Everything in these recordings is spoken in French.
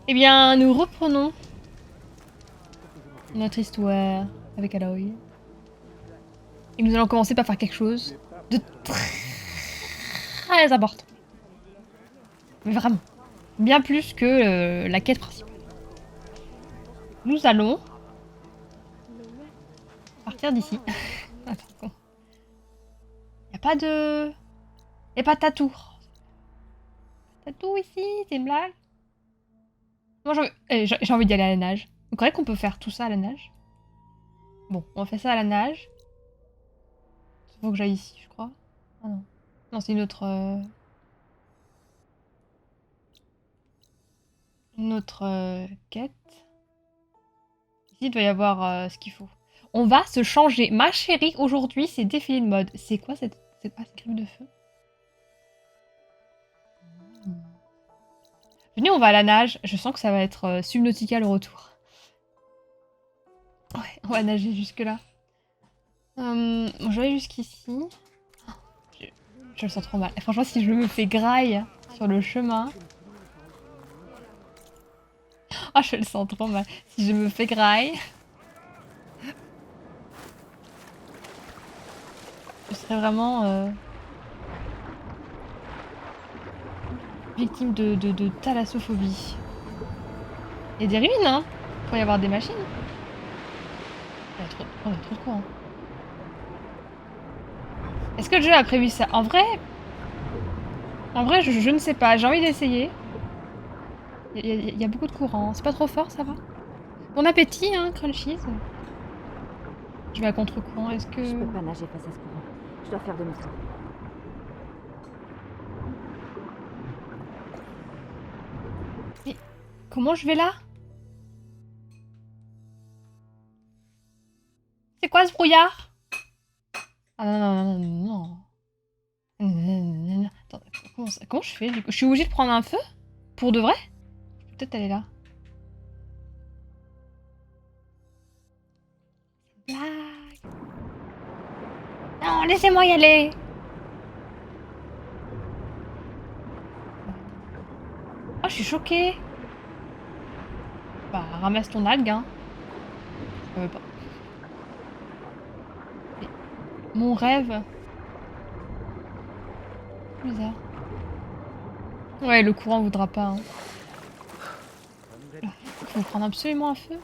Eh bien, nous reprenons notre histoire avec Aloy. Et nous allons commencer par faire quelque chose de très important. Mais vraiment. Bien plus que la quête principale. Nous allons partir d'ici. Attends. Y a pas de... Y a pas de tatou. Tatou ici, c'est une blague. Moi j'ai envie d'y aller à la nage. Vous croyez qu'on peut faire tout ça à la nage? Bon, on fait ça à la nage. Il faut que j'aille ici, je crois. Ah non. Non, c'est une autre quête. Ici, il doit y avoir ce qu'il faut. On va se changer. Ma chérie, aujourd'hui, c'est défilé de mode. C'est quoi cette... Ah, c'est crème de feu. Venez, on va à la nage. Je sens que ça va être Subnautica le retour. Ouais, on va nager jusque-là. Je vais aller jusqu'ici. Je... je le sens trop mal. Et franchement, si je me fais graille sur le chemin... Ah, je le sens trop mal. Si je me fais graille... Je serais vraiment... victime de thalassophobie. Il y a des ruines, hein. Il pourrait y avoir des machines. Il y a trop de courant. Est-ce que le jeu a prévu ça? En vrai, je ne sais pas. J'ai envie d'essayer. Il y a beaucoup de courant. C'est pas trop fort, ça va? Bon appétit, hein, Crunchies. Je vais à contre-courant. Est-ce que... Je peux pas nager face à ce courant. Je dois faire demi-tour. Mais comment je vais là? C'est quoi ce brouillard? Ah non. Attends, comment je fais du coup? Je suis obligée de prendre un feu? Pour de vrai? Je peux peut-être aller là. Blague. Non, laissez-moi y aller. Oh, je suis choquée. Bah, ramasse ton algue, hein. Pas. Et mon rêve. Bizarre. Ouais, le courant voudra pas. Hein. Faut prendre absolument un feu.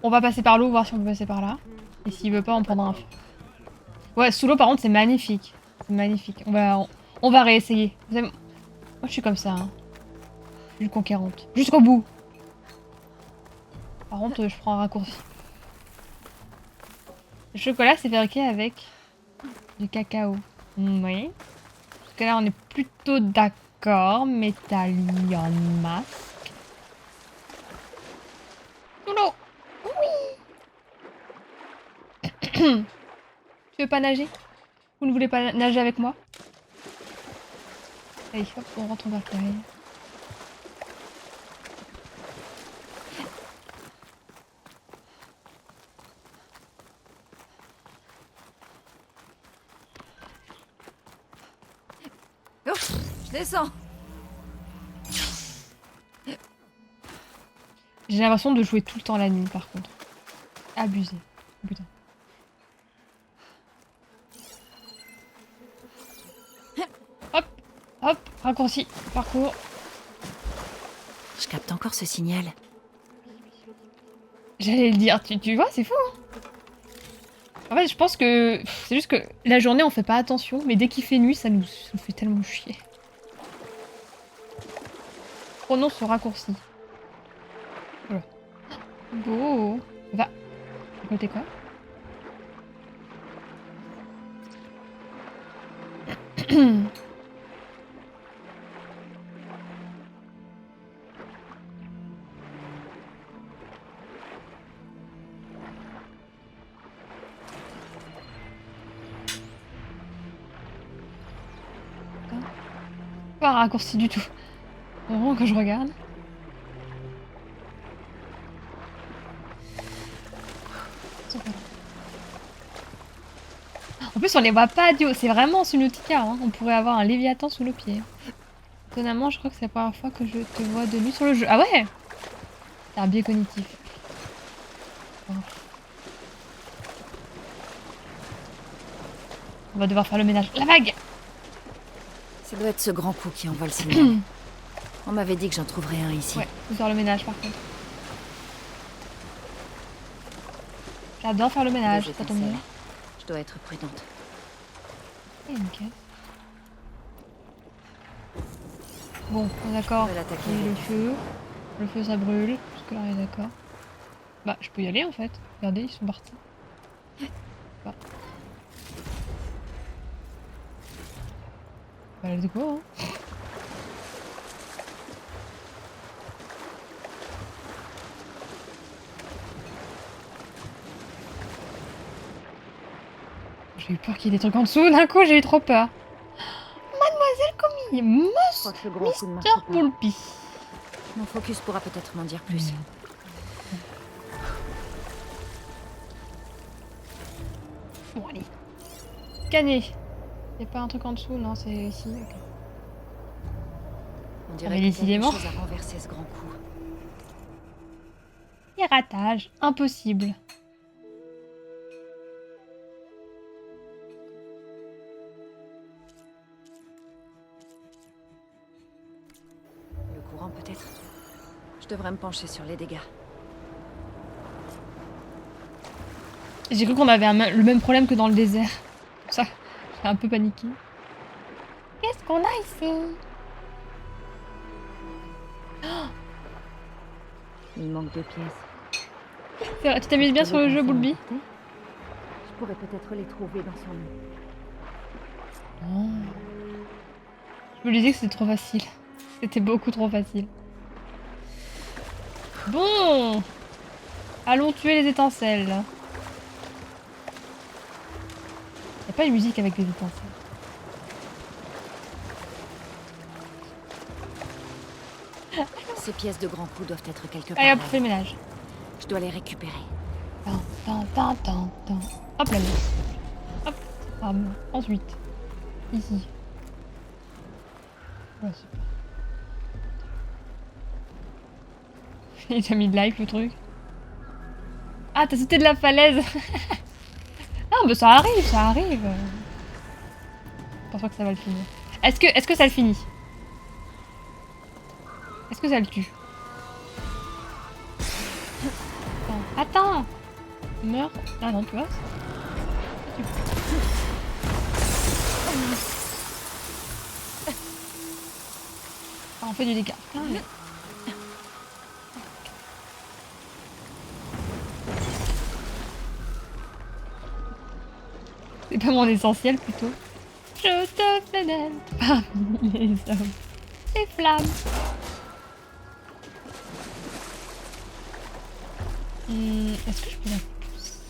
On va passer par l'eau, voir si on peut passer par là. Et s'il veut pas, on prendra un feu. Ouais, sous l'eau, par contre, c'est magnifique. C'est magnifique. On va réessayer. Moi, je suis comme ça. Hein. Je suis une conquérante. Jusqu'au bout. Par contre, je prends un raccourci. Le chocolat, c'est fabriqué avec du cacao. Oui. Parce que là, on est plutôt d'accord. Métallion masque. Sous l'eau. Oui. Tu veux pas nager? Vous ne voulez pas nager avec moi? Allez, hop, on rentre au bercail. Ouf, je descends. J'ai l'impression de jouer tout le temps la nuit, par contre. Abusé. Oh, putain. Hop, hop, raccourci, parcours. Je capte encore ce signal. J'allais le dire, tu vois, c'est fou, hein. En fait, je pense que c'est juste que la journée, on fait pas attention, mais dès qu'il fait nuit, ça nous fait tellement chier. Prenons ce raccourci. Voilà. Beau. Va. Côté quoi? Pas un raccourci du tout. Vraiment, quand je regarde. En plus, on les voit pas du haut. C'est vraiment Subnautica. Hein. On pourrait avoir un Léviathan sous nos pieds. Étonnamment, je crois que c'est la première fois que je te vois de nuit sur le jeu. Ah ouais. C'est un biais cognitif. Oh. On va devoir faire le ménage. La vague! Ça doit être ce grand coup qui envoie le signal. On m'avait dit que j'en trouverais un ici. Ouais, faut faire le ménage par contre. J'adore faire le ménage, Des ça tombe bien. étincelles. Je dois être prudente. Et une caisse. Bon, on est d'accord. On va l'attaquer Il y a le avec. feu. Le feu ça brûle. Jusque là on est d'accord. Bah je peux y aller en fait. Regardez, ils sont partis. Bah, bah let's go hein. J'ai eu peur qu'il y ait des trucs en dessous, d'un coup j'ai eu trop peur. Mademoiselle Comille, Je crois que le gros coup ne marche Mister pas. Poulpi. Mon focus pourra peut-être m'en dire plus. Bon allez. Scanner. Y'a pas un truc en dessous, non c'est ici. Ok. On mais dirait que décidément. quelque chose a renversé ce grand coup. Piratage, impossible. Le courant peut-être. Je devrais me pencher sur les dégâts. J'ai cru qu'on avait le même problème que dans le désert. Pour ça, j'ai un peu paniqué. Qu'est-ce qu'on a ici? Il manque 2 pièces. C'est vrai, tu t'amuses bien sur le jeu, Boulby? Je pourrais peut-être les trouver dans son lit. Oh. Je me disais que c'était trop facile. C'était beaucoup trop facile. Bon, allons tuer les étincelles. Y'a pas une musique avec des étincelles. Ces pièces de grand coup doivent être quelque part. Allez hop, là. fais le ménage. Je dois les récupérer. Tan. Hop là. Hop. Ensuite. Ici. Ouais, super. Il t'a mis de life le truc. Ah, t'as sauté de la falaise. Ah, bah ça arrive, ça arrive. Je pense pas que ça va le finir. Est-ce que ça le finit? Est-ce que ça le tue? Attends. Meurs. Ah non, tu vois. Ah, on fait du dégât. Putain, mais- C'est pas mon essentiel plutôt. Je te pénètre parmi les hommes. Les flammes. Est-ce que je peux la pousser?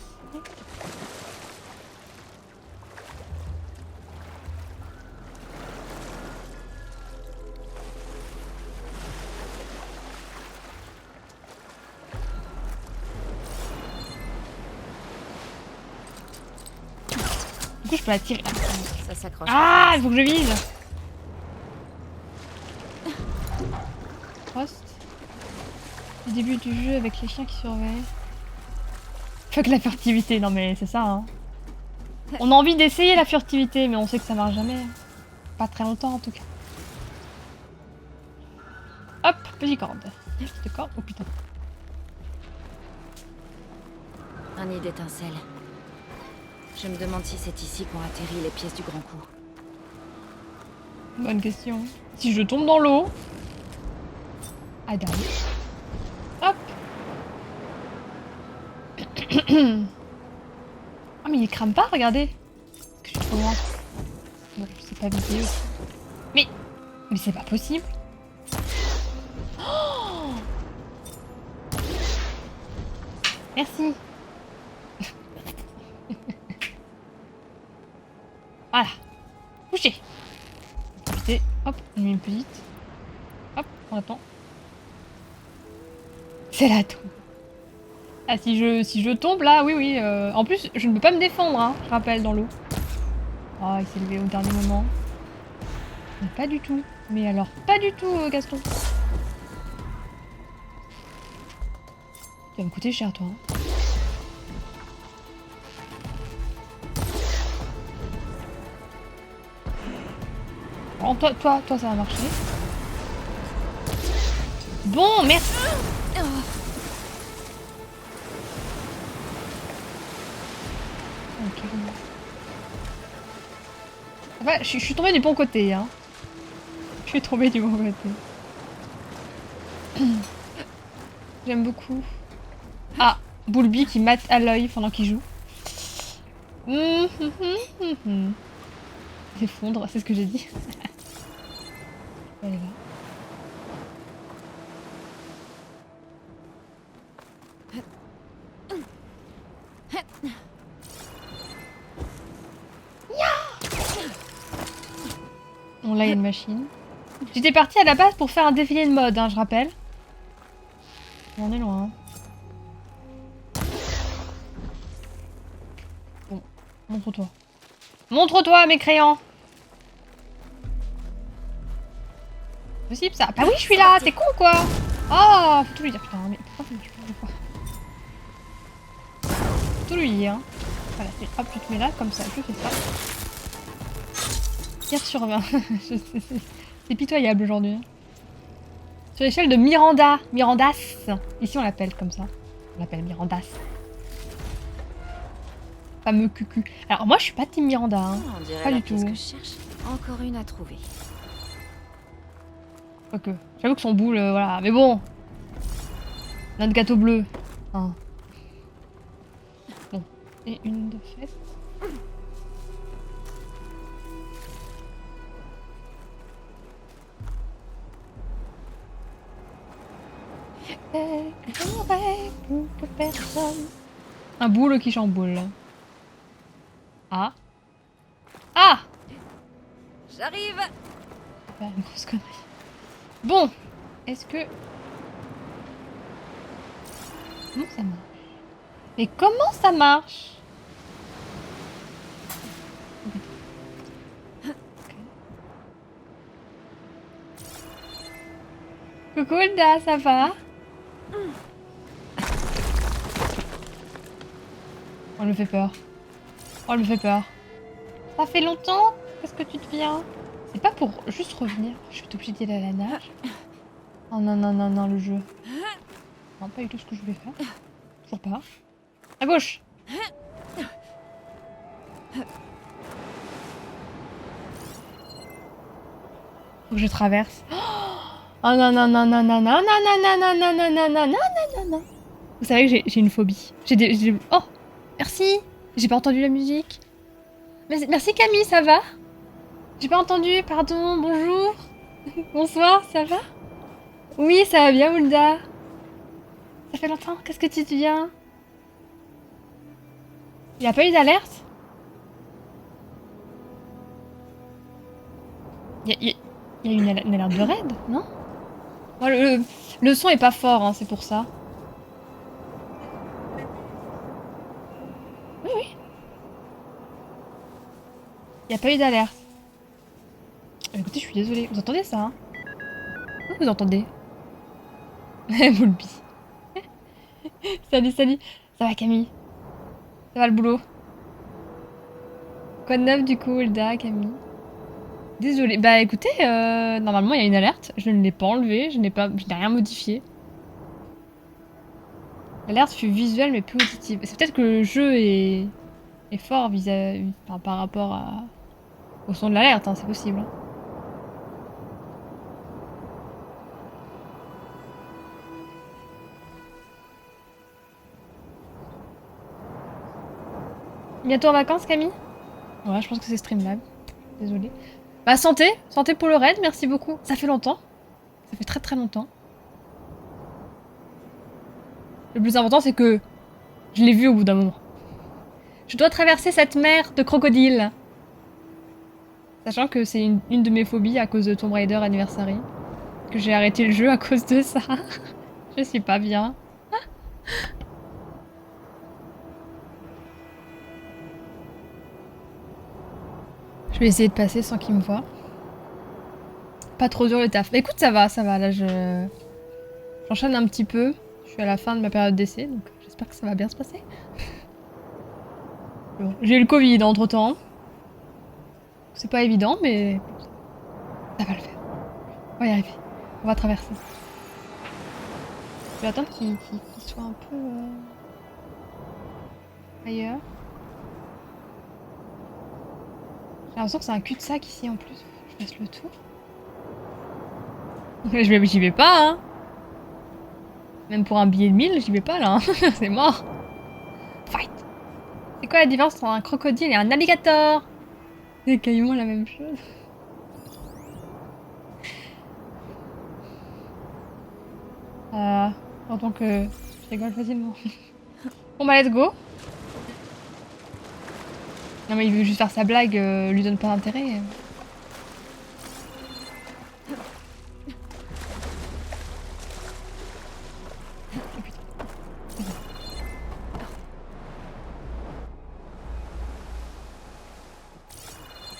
Du coup, je peux la tirer. Ça s'accroche. Ah, il faut que je vise. Frost. Le début du jeu avec les chiens qui surveillent. Fuck la furtivité, non mais c'est ça hein. On a envie d'essayer la furtivité, mais on sait que ça marche jamais. Pas très longtemps en tout cas. Hop, petite corde. Petite corde, oh putain. Un nid d'étincelles. Je me demande si c'est ici qu'ont atterri les pièces du grand coup. Bonne question. Si je tombe dans l'eau. Ah dingue. Hop. Ah mais il crame pas, regardez. Que je suis trop loin. Bon, je sais pas viser aussi. Mais c'est pas possible. Oh merci. Voilà. Couché. Profitez. Hop, on met une petite. Hop, on attend. C'est la tombe. Ah si je tombe là, oui. En plus, je ne peux pas me défendre, hein, je rappelle, dans l'eau. Ah, il s'est levé au dernier moment. Mais pas du tout. Mais alors, pas du tout, Gaston. Tu vas me coûter cher, toi. Hein. Bon, toi, ça va marcher. Bon, merci. Ok. Enfin, je suis tombée du bon côté, hein. Je suis tombée du bon côté. J'aime beaucoup. Ah, Bulby qui mate à l'œil pendant qu'il joue. S'effondre, c'est ce que j'ai dit. Elle est là. Bon, là, il y a une machine. J'étais partie à la base pour faire un défilé de mode, hein, je rappelle. On est loin. Bon, montre-toi. Montre-toi, mécréant. Possible ça? Bah oui, je suis là, t'es con quoi? Oh, faut tout lui dire, putain, mais pourquoi ça me tue pas? Faut tout lui dire. Voilà, hop, tu te mets là, comme ça, je fais ça. Tire sur 20. C'est pitoyable aujourd'hui. Sur l'échelle de Miranda. Mirandas. Ici, on l'appelle comme ça. On l'appelle Mirandas. Fameux cucu. Alors, moi, je suis pas team Miranda. Hein. On dirait Pas la du tout. pièce que je cherche. Encore une à trouver. Ok. J'avoue que son boule, voilà. Mais bon. Notre gâteau bleu. Hein. Bon. Et une de fait. Un boule qui chamboule. Ah. Ah! J'arrive. Pas une grosse connerie. Bon. Est-ce que... Comment ça marche? Mais comment ça marche? Coucou Hilda, ça va? Oh, elle me fait peur. Oh, elle me fait peur. Ça fait longtemps? Qu'est-ce que tu deviens? C'est pas pour juste revenir. Je suis obligée d'y aller à la nage. Oh non, non, non, non, le jeu. Non, pas du tout ce que je voulais faire. Toujours pas. À gauche! Faut que je traverse. Oh non, non, non, non, non, non, non, non, non, non, non, non, non, non, non, non, non. Vous savez que j'ai une phobie. Oh, merci. J'ai pas entendu la musique. Merci Camille, ça va? J'ai pas entendu, pardon, bonjour. Bonsoir, ça va? Oui, ça va bien, Hulda. Ça fait longtemps, qu'est-ce que tu deviens? Il y a pas eu d'alerte? Il y a eu une alerte de raid, non? Oh, le son est pas fort, hein, c'est pour ça. Oui, oui. Il y a pas eu d'alerte. Écoutez, je suis désolée. Vous entendez ça, hein? Vous entendez? Bulby. Salut, salut. Ça va, Camille? Ça va le boulot? Quoi de neuf, du coup, Hilda, Camille? Désolée. Bah, écoutez, normalement, il y a une alerte. Je ne l'ai pas enlevée. Je n'ai rien modifié. L'alerte fut visuelle, mais plus auditive. C'est peut-être que le jeu est fort vis-à-vis... par rapport au son de l'alerte, hein, c'est possible. Hein. Bientôt en vacances, Camille? Ouais, je pense que c'est Streamlab. Désolée. Bah, santé! Santé pour le raid, merci beaucoup. Ça fait longtemps. Ça fait très très longtemps. Le plus important, c'est que je l'ai vu au bout d'un moment. Je dois traverser cette mer de crocodiles. Sachant que c'est une de mes phobies à cause de Tomb Raider Anniversary. Que j'ai arrêté le jeu à cause de ça. Je suis pas bien. vais essayer de passer sans qu'il me voie. Pas trop dur le taf. Mais écoute, ça va. Là, j'enchaîne un petit peu. Je suis à la fin de ma période d'essai, donc j'espère que ça va bien se passer. Bon, j'ai eu le Covid entre temps. C'est pas évident, mais ça va le faire. On va y arriver. On va traverser. Je vais attendre qu'il soit un peu ailleurs. J'ai l'impression que c'est un cul-de-sac ici en plus. Faut que je fasse le tour. J'y vais pas, hein. Même pour un billet de 1000, j'y vais pas là. Hein. C'est mort. Fight. C'est quoi la différence entre un crocodile et un alligator? C'est quasiment la même chose. En tant que je rigole facilement. Bon bah let's go. Non mais il veut juste faire sa blague, lui donne pas d'intérêt. Oh putain. C'est bon.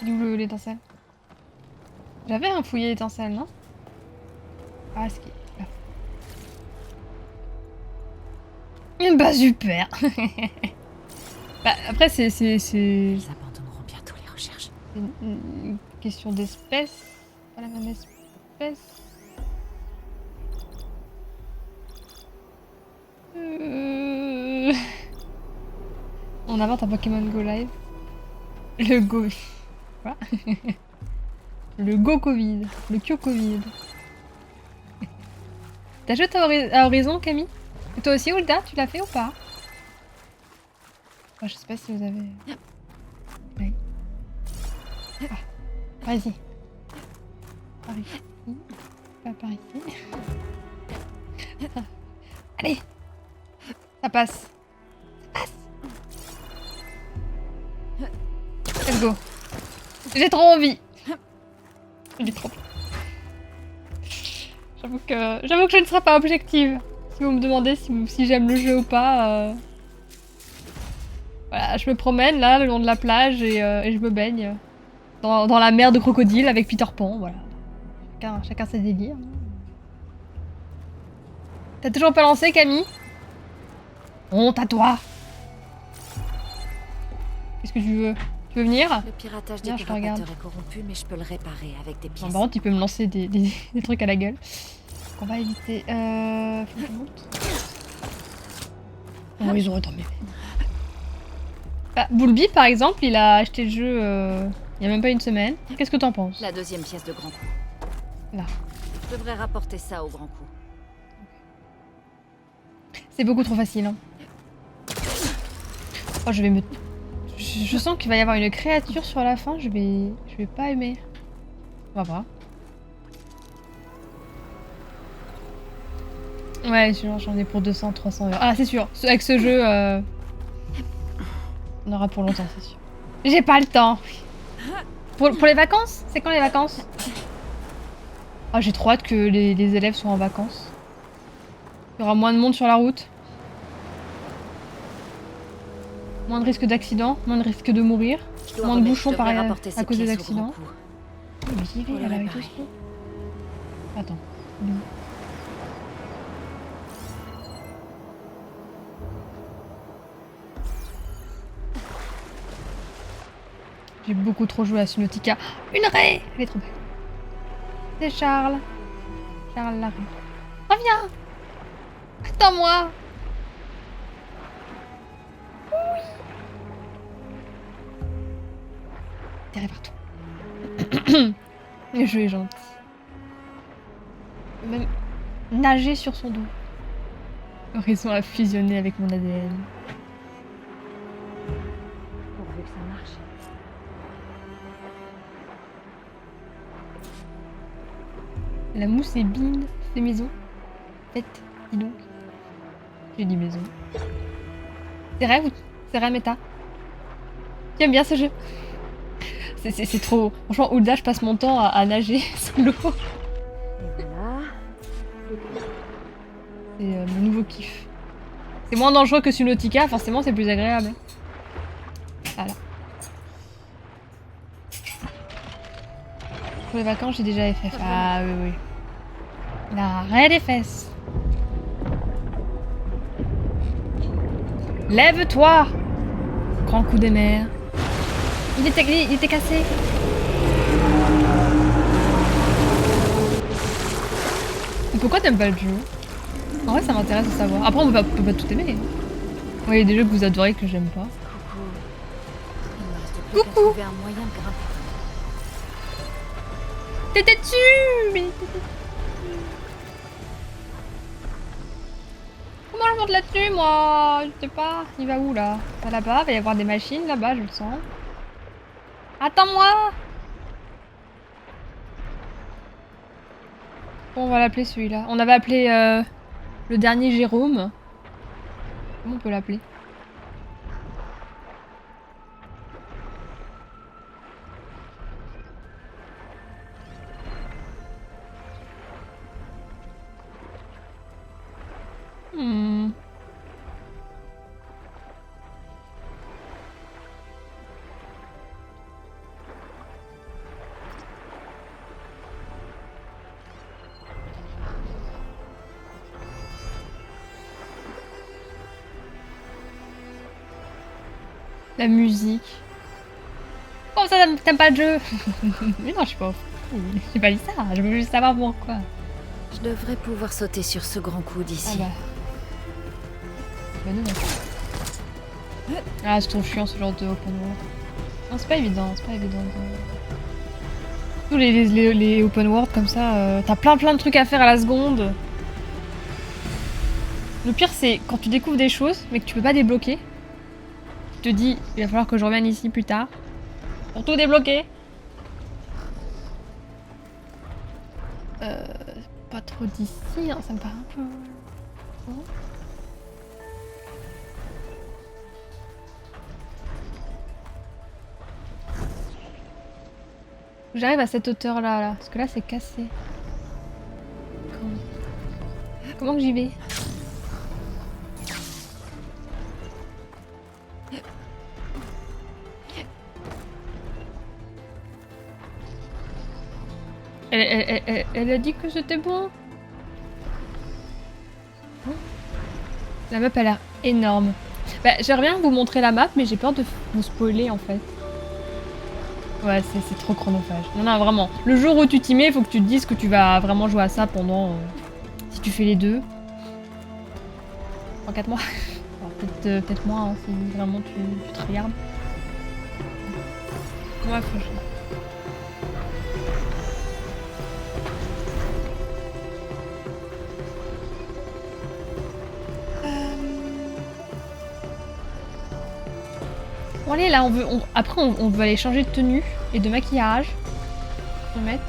C'est où l'étincelle? J'avais un fouillé l'étincelle, non? Ah, ce qui est là. Bah super. Bah après c'est Ils abandonneront bientôt les recherches. une question d'espèce. Pas la même espèce. On invente un Pokémon Go Live. Le Go... Quoi? Le Go Covid. Le Kyo Covid. T'as joué à Horizon, Camille? Et toi aussi, Hulda, tu l'as fait ou pas? Je sais pas si vous avez... Oui. Ah, par ici. Par ici. Pas par ici. Ah. Allez! Ça passe. Ça passe. Let's go. J'ai trop envie. J'ai trop. J'avoue que je ne serai pas objective. Si vous me demandez si j'aime le jeu ou pas. Voilà, je me promène là le long de la plage et je me baigne dans la mer de crocodile avec Peter Pan. Voilà. Chacun ses délires. T'as toujours pas lancé, Camille? Honte à toi! Qu'est-ce que tu veux? Tu veux venir? Le piratage des Viens, je te regarde. pirates est corrompu, mais je peux le réparer avec des pièces. Non, par contre, il peut me lancer des trucs à la gueule. On va éviter. Faut que je monte. Oh, ils auraient tant mieux. Bah, Boulby, par exemple, il a acheté le jeu il y a même pas une semaine. Qu'est-ce que t'en penses? La deuxième pièce de grand coup. Là. Je devrais rapporter ça au grand coup. C'est beaucoup trop facile. Hein. Oh, je vais me... Je sens qu'il va y avoir une créature sur la fin, je vais pas aimer. On va voir. Ouais, j'en ai pour 200, 300 euros. Ah, c'est sûr. Avec ce jeu, on aura pour longtemps, c'est sûr. J'ai pas le temps. Pour les vacances? C'est quand les vacances? Ah, j'ai trop hâte que les élèves soient en vacances. Il y aura moins de monde sur la route. Moins de risque d'accident, moins de risque de mourir. Moins de bouchons par à cause des accidents. Mais j'y vais là avec tout ce coup. Attends. J'ai beaucoup trop joué à Subnautica. Une raie! Elle est trop belle. C'est Charles. Charles la raie. Reviens! Attends-moi! Oui! Terre partout. Le jeu est gentil. Même nager sur son dos. Horizon a fusionné avec mon ADN. Pourvu que ça marche. La mousse est bine, c'est maison. Faites, dis donc. J'ai dit maison. C'est vrai, c'est vrai, Meta. J'aime bien ce jeu. C'est trop... Franchement, Hulda, je passe mon temps à nager sous l'eau. Et voilà. C'est mon nouveau kiff. C'est moins dangereux que Subnautica, forcément c'est plus agréable. Voilà. Pour les vacances, j'ai déjà FF. Ah oui, oui. L'arrêt des fesses. Lève-toi! Grand coup des mers. Il était cassé. Et pourquoi t'aimes pas le jeu? En vrai, ça m'intéresse de savoir. Après, on peut pas tout aimer. Oui, il y a des jeux que vous adorez que j'aime pas. Il me reste plus qu'à trouver un moyen de grimper. T'étais dessus! Mais comment je monte là-dessus, moi? Je sais pas. Il va où, là? Pas là-bas, il va y avoir des machines, là-bas, je le sens. Attends-moi! Bon, on va l'appeler celui-là. On avait appelé le dernier Jérôme. Comment on peut l'appeler? Hmm. La musique. Comment ça, t'aimes pas le jeu? Mais non, je suis pas... J'ai pas dit ça, je veux juste savoir pourquoi. Je devrais pouvoir sauter sur ce grand coup Ah d'ici. bah... Bah non. Ah, c'est trop chiant ce genre de open world. Non, c'est pas évident, c'est pas évident de... Tous les open world comme ça, t'as plein de trucs à faire à la seconde. Le pire c'est quand tu découvres des choses mais que tu peux pas débloquer. Tu te dis, il va falloir que je revienne ici plus tard. Pour tout débloquer. Pas trop d'ici, hein, ça me paraît un peu... Oh. J'arrive à cette hauteur là, parce que là c'est cassé. Comment que j'y vais? Elle a dit que c'était bon. La map a l'air énorme. Bah, j'aimerais bien vous montrer la map, mais j'ai peur de vous spoiler en fait. Ouais, c'est trop chronophage. Non, non, vraiment. Le jour où tu t'y mets, il faut que tu te dises que tu vas vraiment jouer à ça pendant... si tu fais les deux. En 4 mois. Peut-être moins, hein, si vraiment tu te regardes. Ouais, franchement. Bon allez, là, après on veut aller changer de tenue et de maquillage. Se mettre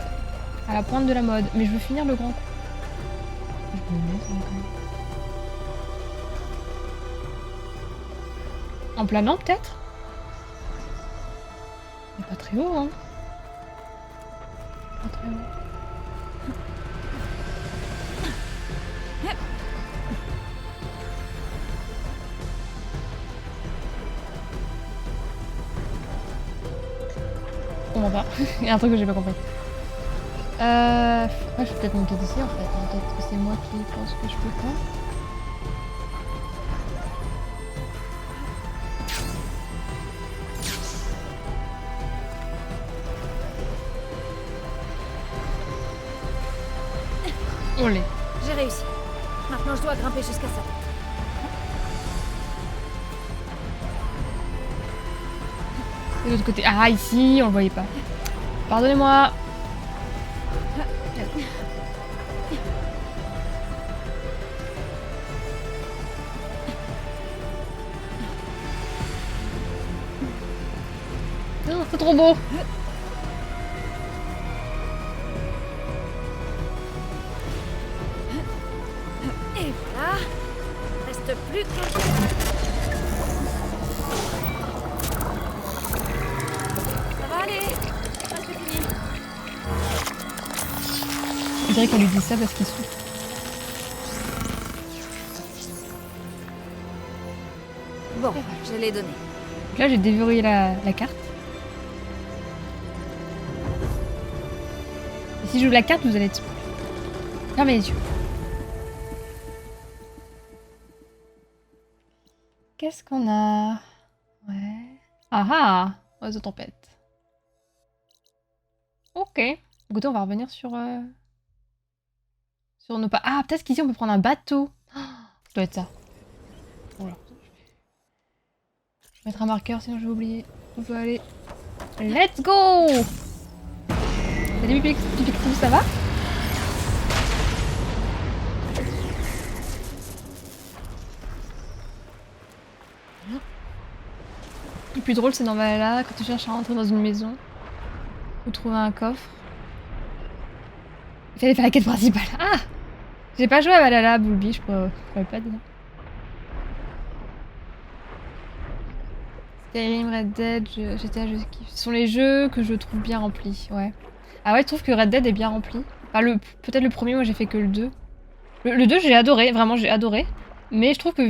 à la pointe de la mode. Mais je veux finir le grand coup. Je me mets ça quand même. En planant peut-être? Mais pas très haut, hein. Pas très haut. Comment pas? Il y a un truc que j'ai pas compris. Ouais, je vais peut-être monter d'ici en fait. Peut-être que c'est moi qui pense que je peux pas. On l'est. J'ai réussi. Maintenant, je dois grimper jusqu'à ça. De l'autre côté. Ah, ici, on le voyait pas. Pardonnez-moi. Non, c'est trop beau. Et voilà. Reste plus que... Ça va aller. Presque fini. Je dirais qu'on lui dit ça parce qu'il souffre. Bon, je l'ai donné. Donc là, j'ai déverrouillé la carte. si j'ouvre la carte, vous allez être... Fermez les yeux. Qu'est-ce qu'on a? Ouais. Ah ah! Oiseau tempête. Ok. Écoutez, on va revenir sur nos pas. Ah, peut-être qu'ici on peut prendre un bateau. Oh, ça doit être ça. Voilà. Je vais mettre un marqueur, sinon je vais oublier. On peut aller. Let's go! Salut Pipixou, ça va? Le plus drôle, c'est dans Valhalla, quand tu cherches à rentrer dans une maison ou trouver un coffre. Il fallait faire la quête principale. Ah! J'ai pas joué à Valhalla, Bulby, je pourrais pas dire. Skyrim, Red Dead, GTA, je kiffe. Ce sont les jeux que je trouve bien remplis, ouais. Ah ouais, je trouve que Red Dead est bien rempli. Enfin, peut-être le premier, moi j'ai fait que le 2. Le 2, j'ai adoré, vraiment j'ai adoré. Mais je trouve que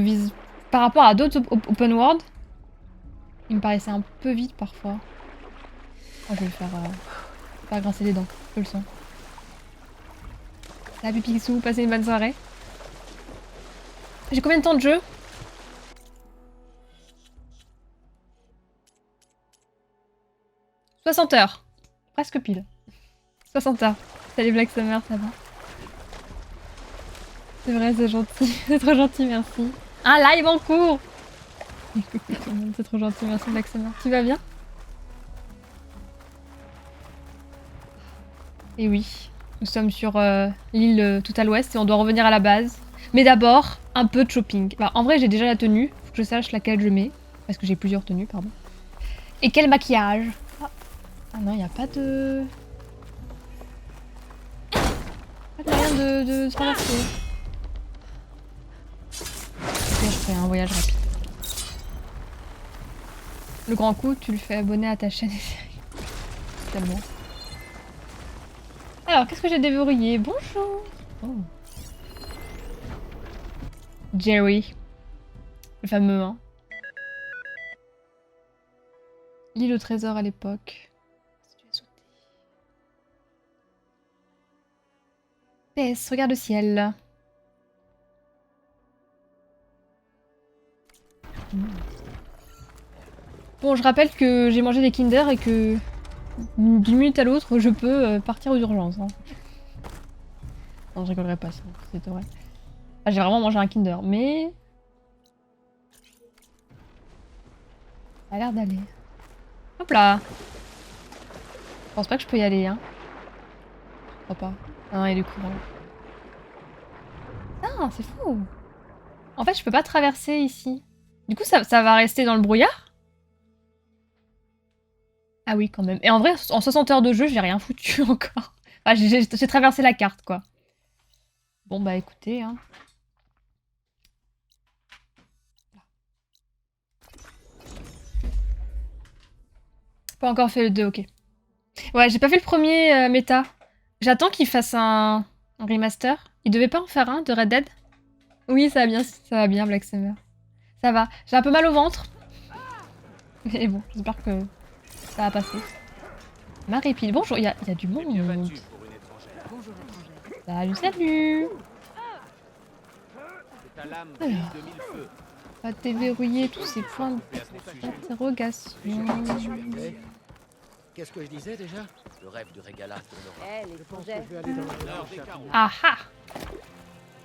par rapport à d'autres open world, il me paraissait un peu vite parfois. Oh, je vais faire grincer les dents, je le sens. La Pipixou, passez une bonne soirée. J'ai combien de temps de jeu? 60 heures. Presque pile. 60 heures. Salut Black Summer, ça va? C'est vrai, c'est gentil. C'est trop gentil, merci. Un live en cours! C'est trop gentil, merci Black Summer. Tu vas bien? Et oui, nous sommes sur l'île tout à l'ouest et on doit revenir à la base. Mais d'abord, un peu de shopping. Bah, en vrai, j'ai déjà la tenue. Faut que je sache laquelle je mets. Parce que j'ai plusieurs tenues, pardon. Et quel maquillage? Ah non, il n'y a pas de... Pas de moyen de traverser. Ok, je ferai un voyage rapide. Le grand coup, tu le fais abonner à ta chaîne et série. Tellement. Alors, qu'est-ce que j'ai déverrouillé? Bonjour. Oh. Jerry. Le fameux, hein. L'île au trésor à l'époque. PS, regarde le ciel. Bon, je rappelle que j'ai mangé des Kinder et que d'une minute à l'autre, je peux partir aux urgences. Hein. Non, je rigolerais pas sinon, c'était vrai. Ah, j'ai vraiment mangé un Kinder, mais... Ça a l'air d'aller. Hop là! Je pense pas que je peux y aller, hein. Je crois pas. Ah non, il y a du courant. Ah, c'est fou! En fait, je peux pas traverser ici. Du coup, ça va rester dans le brouillard? Ah oui, quand même. Et en vrai, en 60 heures de jeu, j'ai rien foutu encore. Enfin, j'ai traversé la carte, quoi. Bon, bah écoutez, hein. Pas encore fait le 2, ok. Ouais, j'ai pas fait le premier méta. J'attends qu'il fasse un remaster. Il devait pas en faire un de Red Dead? Oui, ça va bien, Black Summer. Ça va. J'ai un peu mal au ventre. Mais bon, j'espère que ça va passer. Marie-Pile, bonjour, il y a du monde. Salut, salut. Alors, on va déverrouiller tous ces points d'interrogation. Qu'est-ce que je disais déjà? Le rêve du régalat tournera. Eh, les projets. Ah ah.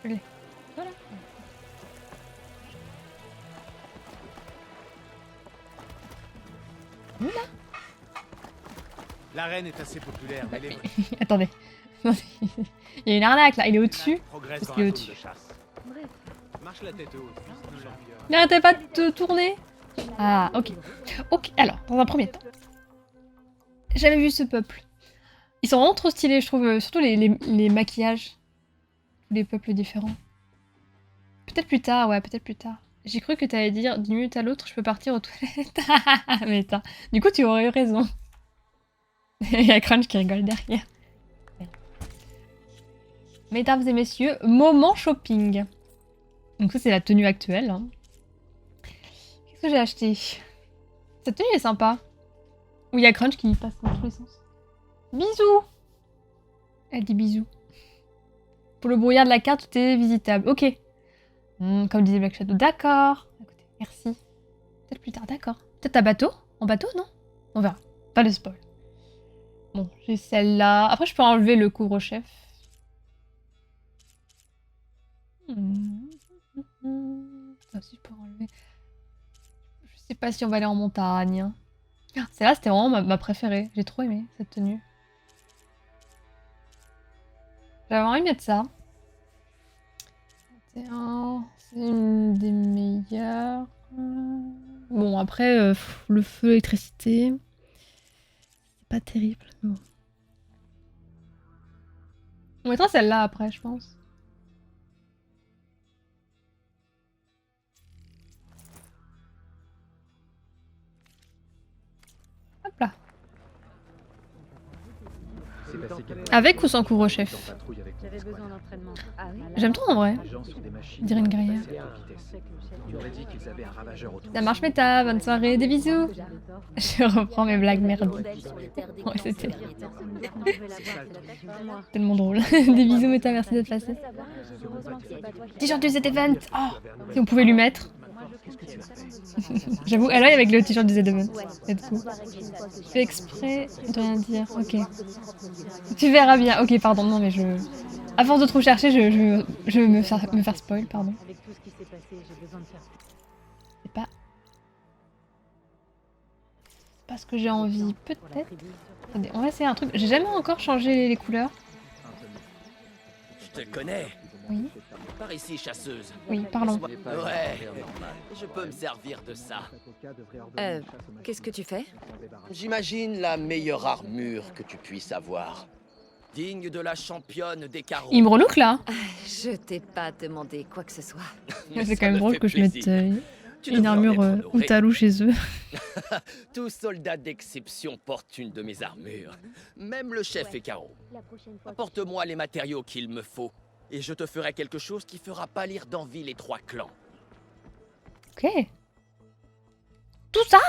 Voilà. Oula. La reine est assez populaire, mais les Attendez. Il y a une arnaque là, il est au-dessus. Parce qu'il est au-dessus. Marche la tête haute. N'arrêtez pas de te tourner. Ah, ok. Ok, alors, dans un premier temps. J'avais vu ce peuple. Ils sont vraiment trop stylés, je trouve. Surtout les maquillages. Tous les peuples différents. Peut-être plus tard, ouais, peut-être plus tard. J'ai cru que t'allais dire d'une minute à l'autre, je peux partir aux toilettes. Mais attends, du coup, tu aurais eu raison. Il y a Crunch qui rigole derrière. Mesdames et messieurs, moment shopping. Donc ça, c'est la tenue actuelle. Hein. Qu'est-ce que j'ai acheté? Cette tenue est sympa. Où il y a Crunch qui passe dans tous les sens. Bisous! Elle dit bisous. Pour le brouillard de la carte, tout est visitable. Ok. Comme disait Black Shadow. D'accord. Écoutez, merci. Peut-être plus tard, d'accord. Peut-être à bateau? En bateau, non? On verra. Pas de spoil. Bon, j'ai celle-là. Après, je peux enlever le couvre-chef. Ça aussi, je peux enlever. Je sais pas si on va aller en montagne. Ah, celle-là, c'était vraiment ma préférée. J'ai trop aimé cette tenue. J'avais envie de mettre ça. C'est une des meilleures. Bon, après, le feu, l'électricité. C'est pas terrible. Mais bon. On mettra celle-là après, je pense. Hop là. C'est passé quelques Avec ou sans couvre-chef? en patrouille avec J'avais besoin d'entraînement. Ah oui? J'aime trop en vrai. des gens sur des machines. Dirait une grillère. Passaient à toute vitesse. On aurait dit qu'ils avaient un ravageur autour. Ça marche, Méta. Bonne soirée. Des bisous. Je reprends mes blagues merdiques. Ouais, c'était tellement drôle. Des bisous, Méta. Merci d'être passé. T-shirt du Z-Event. Oh, si on pouvait lui mettre. J'avoue, elle est avec le t-shirt du Z-Event. Let's go. Fais exprès de rien dire. Ok. Tu verras bien. Ok, pardon. Non, mais je... À force de trop chercher, je veux me faire spoil, pardon. C'est pas ce que j'ai envie. Peut-être. Attendez, on va essayer un truc. J'ai jamais encore changé les couleurs. Je te connais. Oui. Par ici, chasseuse. Oui, pardon. Ouais. Je peux me servir de ça. Qu'est-ce que tu fais? J'imagine la meilleure armure que tu puisses avoir. Digne de la championne des carreaux. Il me relook là. Je t'ai pas demandé quoi que ce soit. Mais C'est ça quand même me drôle fait que je mette plaisir. Tu une devrais en armure être honoré. Outalou chez eux. Tout soldat d'exception porte une de mes armures. Même le chef est carreau. Apporte-moi les matériaux qu'il me faut. Et je te ferai quelque chose qui fera pâlir d'envie les 3 clans. Ok. Tout ça?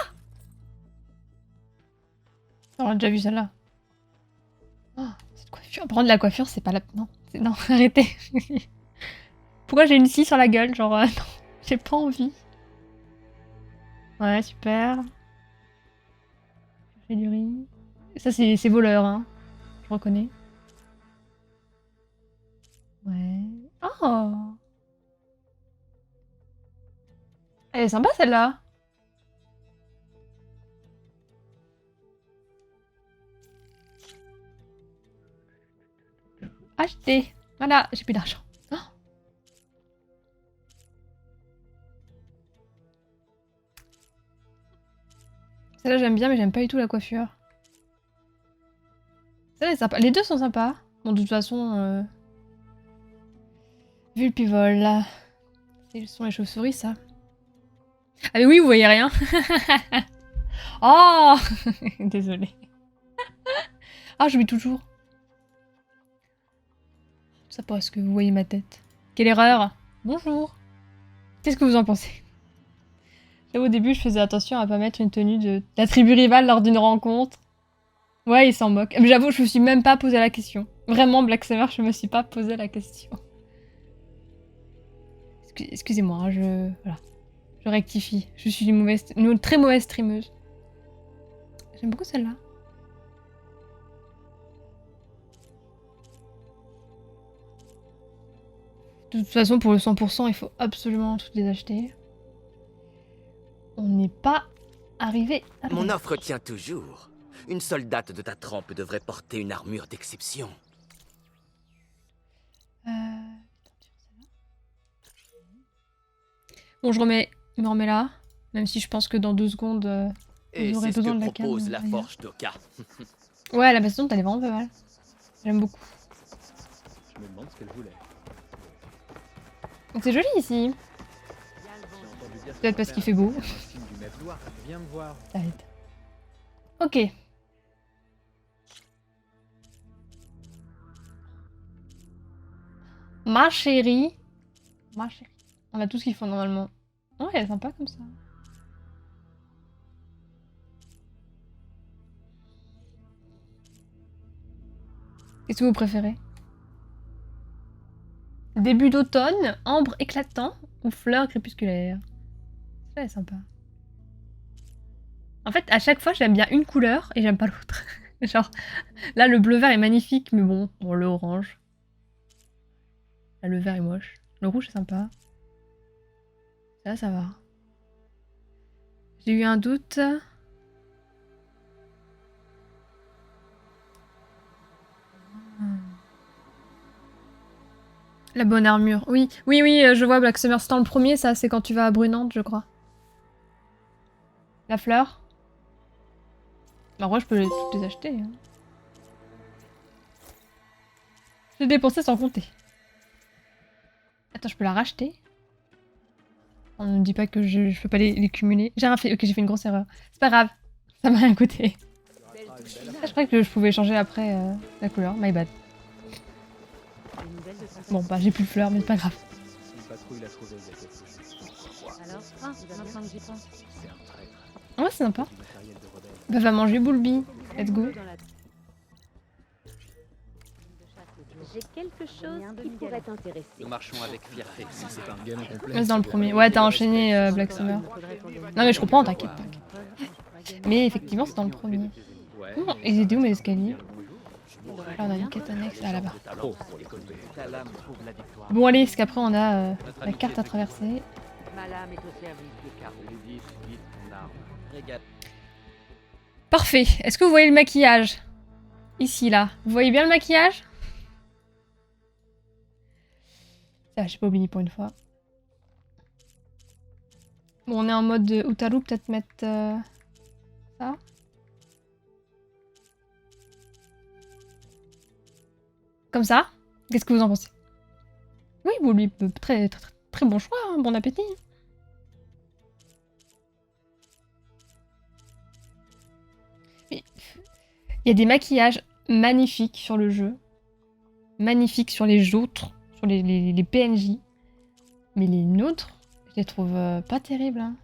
On a déjà vu celle-là. Oh, cette coiffure. Prendre la coiffure, c'est pas la... Non, non, arrêtez. Pourquoi j'ai une scie sur la gueule? Genre, non, j'ai pas envie. Ouais, super. J'ai du riz. Ça, c'est voleur, hein. Je reconnais. Ouais. Oh! Elle est sympa, celle-là. Acheter. Voilà, j'ai plus d'argent. Oh. Celle-là, j'aime bien, mais j'aime pas du tout la coiffure. Celle-là est sympa. Les deux sont sympas. Bon, de toute façon... Vu le pivot, là... Ce sont les chauves-souris, ça. Ah mais oui, vous voyez rien. Oh. Désolée. Ah, j'oublie toujours. Tout ça parce que vous voyez ma tête. Quelle erreur. Bonjour. Qu'est-ce que vous en pensez? Là, au début, je faisais attention à pas mettre une tenue de la tribu rivale lors d'une rencontre. Ouais, il s'en moque. Mais j'avoue, je me suis même pas posé la question. Vraiment, Black Summer, je me suis pas posé la question. Excusez-moi, hein, voilà. Je rectifie. Je suis une très mauvaise streameuse. J'aime beaucoup celle-là. De toute façon, pour le 100%, il faut absolument toutes les acheter. On n'est pas arrivé à... Mon offre tient toujours. Une soldate de ta trempe devrait porter une armure d'exception. Bon, je me remets là. Même si je pense que dans 2 secondes, Et vous aurez c'est ce besoin que de la canne. propose la ailleurs. forge d'Oka. Ouais, la baston, elle est vraiment pas mal. J'aime beaucoup. Je me demande ce qu'elle voulait. Donc c'est joli ici. Peut-être parce qu'il fait beau. Viens me voir. Ça aide. Ok. Ma chérie. Ma chérie. On a tout ce qu'il faut normalement. Oh, elle est sympa comme ça. Qu'est-ce que vous préférez? Début d'automne, ambre éclatant ou fleurs crépusculaires? Ça c'est sympa. En fait, à chaque fois, j'aime bien une couleur et j'aime pas l'autre. Genre, là, le bleu-vert est magnifique, mais bon, le orange. Là, le vert est moche. Le rouge est sympa. Ça va. J'ai eu un doute. La bonne armure. Oui, oui, oui, je vois Black Summer. C'est dans le premier, ça, c'est quand tu vas à Brunante, je crois. La fleur. En vrai, je peux toutes les acheter. Hein. J'ai dépensé sans compter. Attends, je peux la racheter? On ne me dit pas que je peux pas les cumuler. J'ai rien fait. Ok, j'ai fait une grosse erreur. C'est pas grave. Ça m'a rien coûté. Ah, je croyais que je pouvais changer après la couleur. My bad. Bon, bah j'ai plus de fleurs, mais c'est pas grave. Une patrouille l'a trouvé il y a quelques jours. Alors, maintenant que j'y pense. C'est un traître. Ouais, c'est sympa. Du matériel de rebelle. Bah va manger Boulby. Let's go. J'ai quelque chose qui pourrait t'intéresser. Nous marchons avec fierté. Si c'est pas un galon complet. Ouais, c'est dans le premier. Ouais, t'as enchaîné Black Summer. Non mais je comprends, t'inquiète pas. Mais effectivement, c'est dans le premier. Ouais. Oh, ils étaient où mes escaliers? Là, on a une quête annexe. Ah, là-bas. Trop pour les colver. Bon, allez, parce qu'après, on a la carte à traverser. Ma lame est au service des carreaux. Parfait. Est-ce que vous voyez le maquillage? Ici, là. Vous voyez bien le maquillage? Ça, j'ai pas oublié pour une fois. Bon, on est en mode Utaru, peut-être mettre ça. Comme ça. Qu'est-ce que vous en pensez? Oui, bon, lui, très, très, très, très bon choix, hein, bon appétit. Il y a des maquillages magnifiques sur le jeu. Magnifiques sur les autres, sur les PNJ. Mais les nôtres, je les trouve pas terribles. Hein.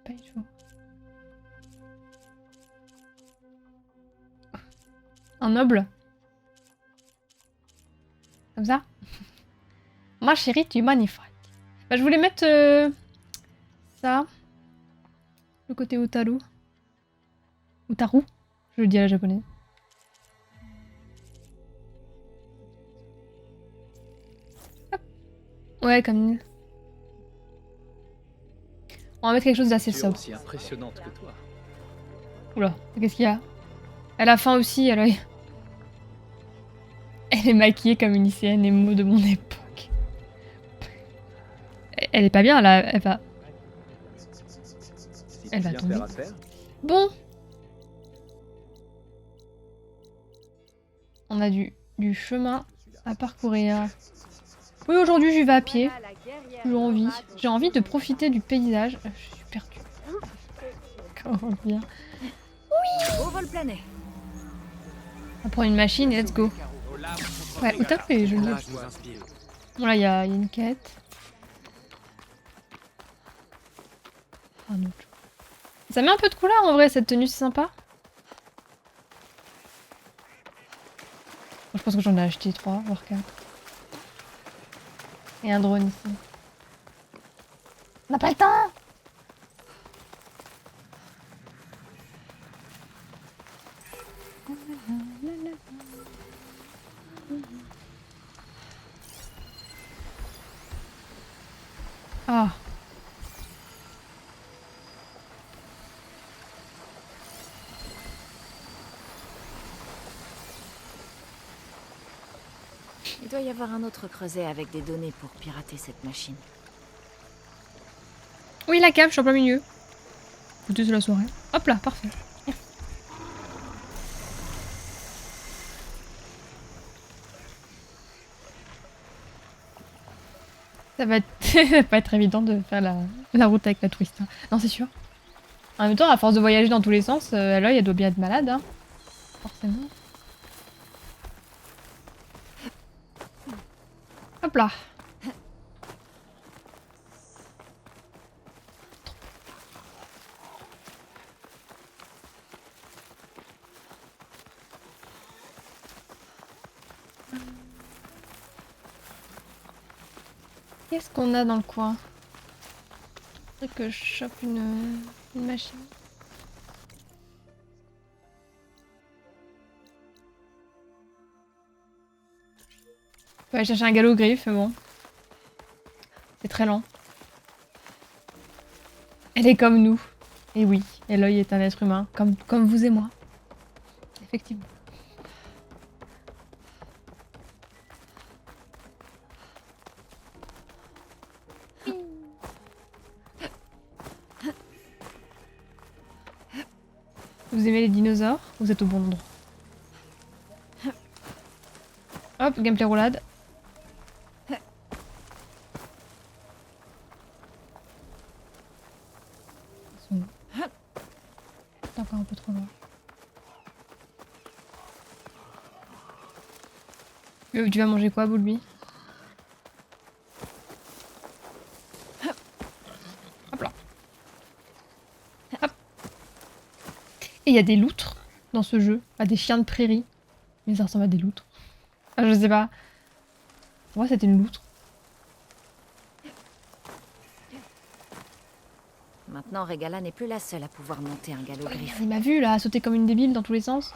Pas du tout. Un noble. Comme ça. Ma chérie, tu es magnifique. Bah, je voulais mettre ça. Le côté Utaru. Utaru. Je le dis à la japonaise. Hop. Ouais, comme nul. On va mettre quelque chose d'assez Tu es sobre. aussi impressionnante que toi. Oula, qu'est-ce qu'il y a? Elle a faim aussi, elle est... Elle est maquillée comme une lycéenne émo de mon époque. Elle est pas bien, là, elle va... Si Elle tu va viens tomber. faire affaire, Bon. On a du chemin à parcourir. Oui, aujourd'hui, j'y vais à pied. J'ai envie. J'ai envie de profiter du paysage. Je suis perdue. Comment dire? Au vol plané. On prend une machine et let's go. Ouais, Utaru est joli. Bon, là, il y a une quête. Un autre. Ça met un peu de couleur en vrai, cette tenue, c'est sympa. Je pense que j'en ai acheté 3, voire 4. Et un drone ici. On n'a pas le temps! Ah. Il doit y avoir un autre creuset avec des données pour pirater cette machine. Oui, la cave, je suis en plein milieu. Écoutez, c'est la soirée. Hop là, parfait. Ça va être... ça va pas être évident de faire la route avec la touriste. Hein. Non, c'est sûr. En même temps, à force de voyager dans tous les sens, Aloy, elle doit bien être malade. Hein. Forcément. Hop là. Qu'est-ce qu'on a dans le coin? Faudrait que je chope une machine. Faut aller chercher un galop griffe, mais bon. C'est très lent. Elle est comme nous. Et oui, Eloy est un être humain, comme vous et moi. Effectivement. Vous aimez les dinosaures? Vous êtes au bon endroit. Hop, gameplay roulade. C'est encore un peu trop loin. Tu vas manger quoi, Boulby? Hop là. Hop. Et il y a des loutres dans ce jeu. Ah, des chiens de prairie. Mais ça ressemble à des loutres. Ah, je sais pas. Pour moi, c'était une loutre. Maintenant, Regala n'est plus la seule à pouvoir monter un galop griffe. Il m'a vu là, sauter comme une débile dans tous les sens.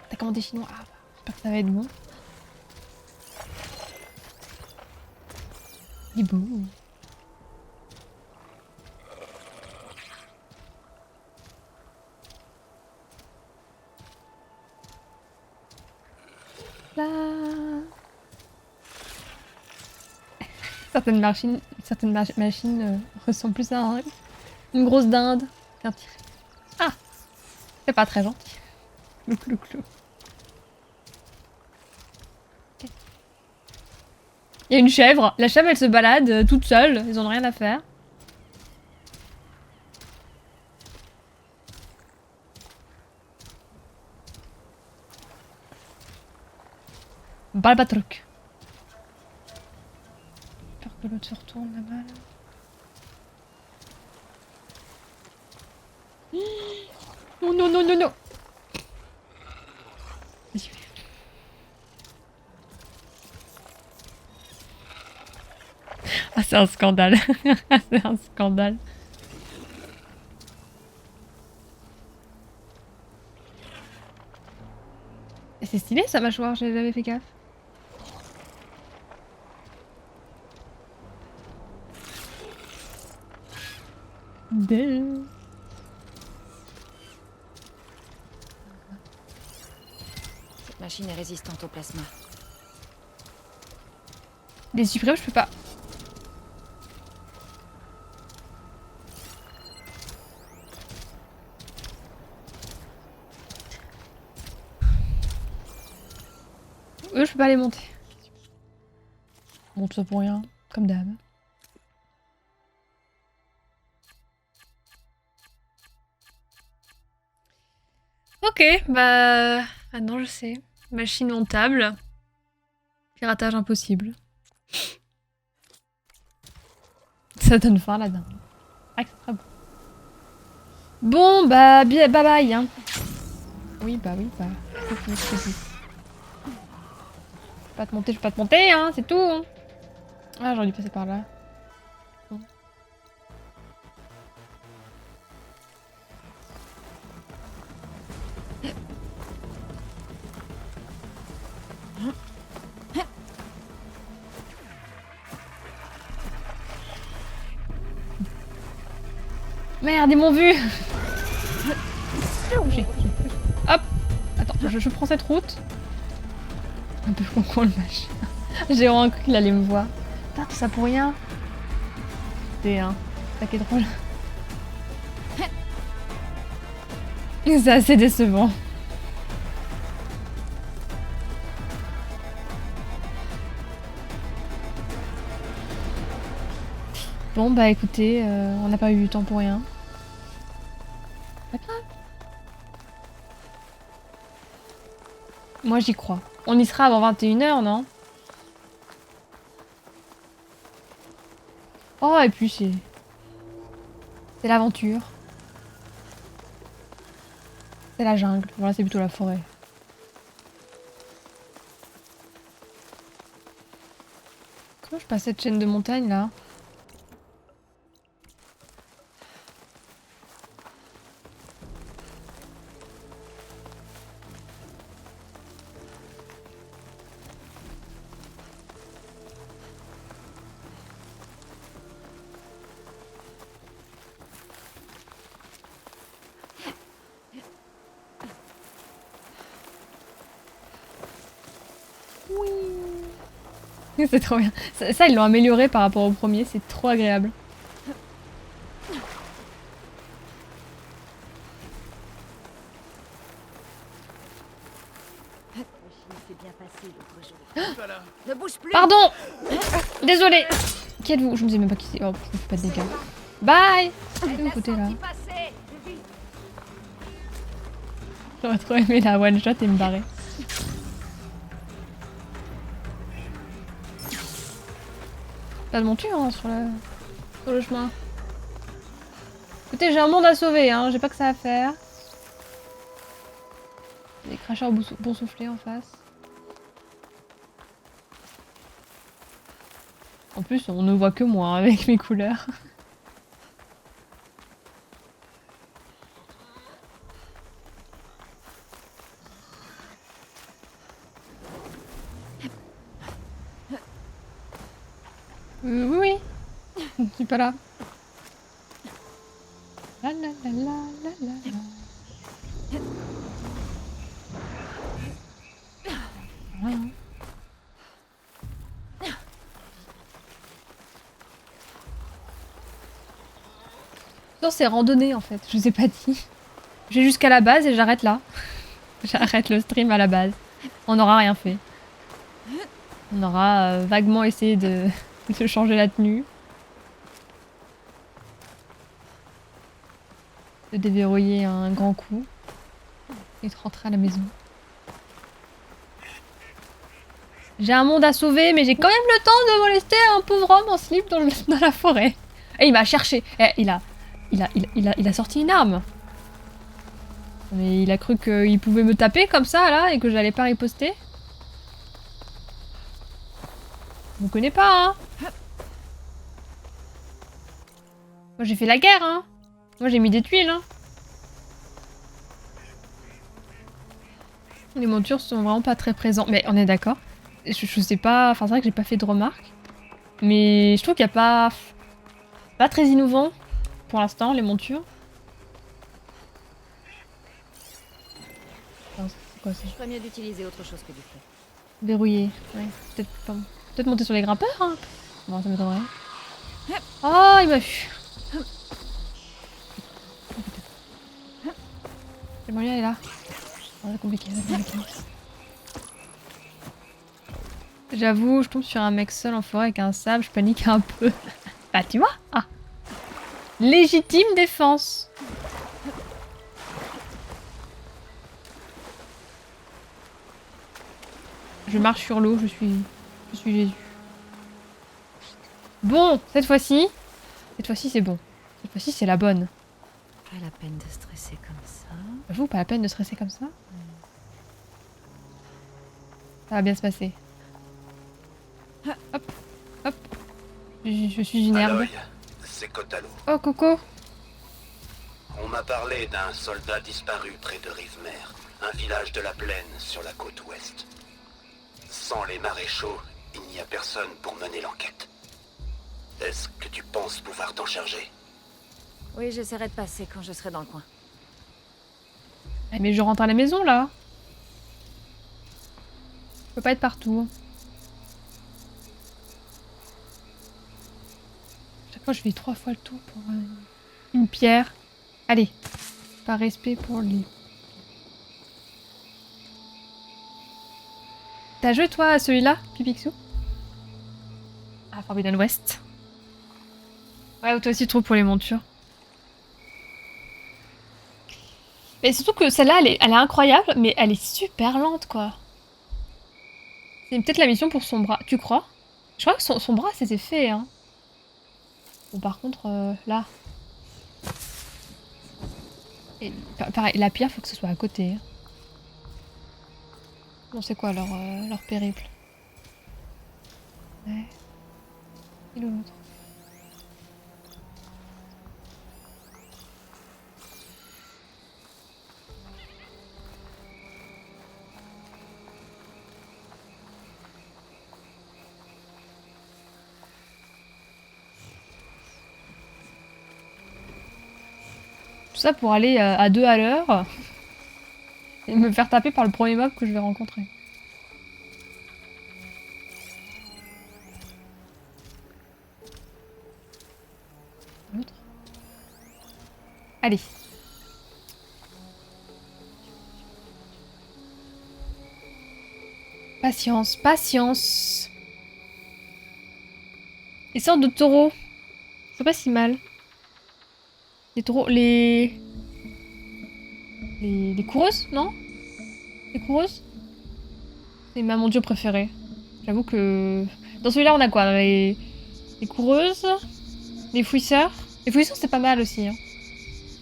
T'as commandé chinois? Ah, j'espère que ça va être bon. Il est beau. Là. Certaines machines ressemblent plus à une grosse dinde qu'un tir. Ah, c'est pas très gentil. Clou, clou, clou. Okay. Il y a une chèvre. La chèvre, elle se balade toute seule. Ils en ont rien à faire. Balbatroc. Peur que l'autre se retourne là-bas. Là. Oh non, non, non, non. Vas-y. Ah, c'est un scandale. C'est un scandale. Et c'est stylé sa mâchoire, j'ai jamais fait gaffe. Cette machine est résistante au plasma. Les supprimer, je peux pas. Eux, je peux pas les monter. Bon, tout ça pour rien, comme d'hab. Ok, bah... Maintenant je sais. Machine montable. Piratage impossible. Ça donne faim là-dedans. Ah, c'est très bon. Bon, bah, bye bye, hein. Oui, bah. Je peux pas te monter, hein, c'est tout. Hein. Ah, j'aurais dû passer par là. Bon. Merde, ils m'ont vu. Hop. Attends, je prends cette route. Un peu con le machin. J'ai vraiment cru qu'il allait me voir. Putain, tout ça pour rien. C'est un paquet drôle. C'est assez décevant. Bon bah écoutez, on n'a pas eu du temps pour rien. Pas grave. Moi j'y crois. On y sera avant 21 h, non? Oh et puis c'est l'aventure. C'est la jungle. Voilà, c'est plutôt la forêt. Je passe cette chaîne de montagne là. C'est trop bien. Ça, ils l'ont amélioré par rapport au premier, c'est trop agréable. C'est bien passé l'autre jour. Ne bouge plus. Pardon. Désolée. Qui êtes-vous? Je me disais même pas qui c'est. Oh, je fais pas de dégâts. Bye. De mon côté là. J'aurais trop aimé la one shot et me barrer. Pas de monture hein, sur le chemin. Écoutez, j'ai un monde à sauver, hein. J'ai pas que ça à faire. Des cracheurs boursouflés en face. En plus, on ne voit que moi hein, avec mes couleurs. Oui. Je suis pas là. La la la la la la. Voilà. Non, c'est randonnée en fait, je vous ai pas dit. Je vais jusqu'à la base et j'arrête là. J'arrête le stream à la base. On n'aura rien fait. On aura vaguement essayé de changer la tenue. De déverrouiller un grand coup. Et de rentrer à la maison. J'ai un monde à sauver, mais j'ai quand même le temps de molester un pauvre homme en slip dans la forêt. Et il m'a cherché. Il a sorti une arme. Mais il a cru qu'il pouvait me taper comme ça, là, et que j'allais pas riposter. On me connaît pas, hein. Moi, j'ai fait la guerre, hein. Moi, j'ai mis des tuiles, hein. Les montures sont vraiment pas très présentes. Mais on est d'accord. Je sais pas... Enfin, c'est vrai que j'ai pas fait de remarques. Mais je trouve qu'il y a pas... Pas très innovant, pour l'instant, les montures. Attends, c'est quoi ça? Je ferais mieux d'utiliser autre chose que du feu. Verrouillé. Ouais. Peut-être monter sur les grimpeurs, hein. Bon, ça m'étonnerait. Oh, il m'a vu. C'est bon, lui, elle est là. Oh, c'est compliqué, c'est compliqué. J'avoue, je tombe sur un mec seul en forêt avec un sable, je panique un peu. Bah, tu vois? Ah. Légitime défense. Je marche sur l'eau, je suis Jésus. Bon, cette fois-ci c'est bon. Cette fois-ci c'est la bonne. Pas la peine de stresser comme ça. J'avoue, pas la peine de stresser comme ça. Ça va bien se passer. Hop, hop. Je suis une herbe. Aloy, c'est Kotalo. Oh, Coco. On m'a parlé d'un soldat disparu près de Rivemer, un village de la plaine sur la côte ouest. Sans les maréchaux, il n'y a personne pour mener l'enquête. Est-ce que tu penses pouvoir t'en charger? Oui, j'essaierai de passer quand je serai dans le coin. Eh, mais je rentre à la maison là. Je peux pas être partout. Chaque fois je fais 3 fois le tour pour une pierre. Allez, par respect pour lui. T'as joué toi à celui-là, Pipixou? Ah, Forbidden West. Ouais, toi aussi trop pour les montures. Mais surtout que celle-là, elle est incroyable, mais elle est super lente, quoi. C'est peut-être la mission pour son bras. Tu crois? Je crois que son bras, c'était fait, hein. Bon, par contre, là... Et, pareil, la pierre, faut que ce soit à côté. Hein. Bon, c'est quoi leur périple? Ouais. Et l'autre. Tout ça pour aller à 2 à l'heure et me faire taper par le premier mob que je vais rencontrer. L'autre. Allez. Patience, patience. Les sortes de taureaux. C'est pas si mal. Les taureaux, les coureuses, non? Les coureuses? C'est mon dieu préféré. J'avoue que... Dans celui-là, on a quoi? Les coureuses, les fouisseurs. Les fouisseurs, c'est pas mal aussi. Hein.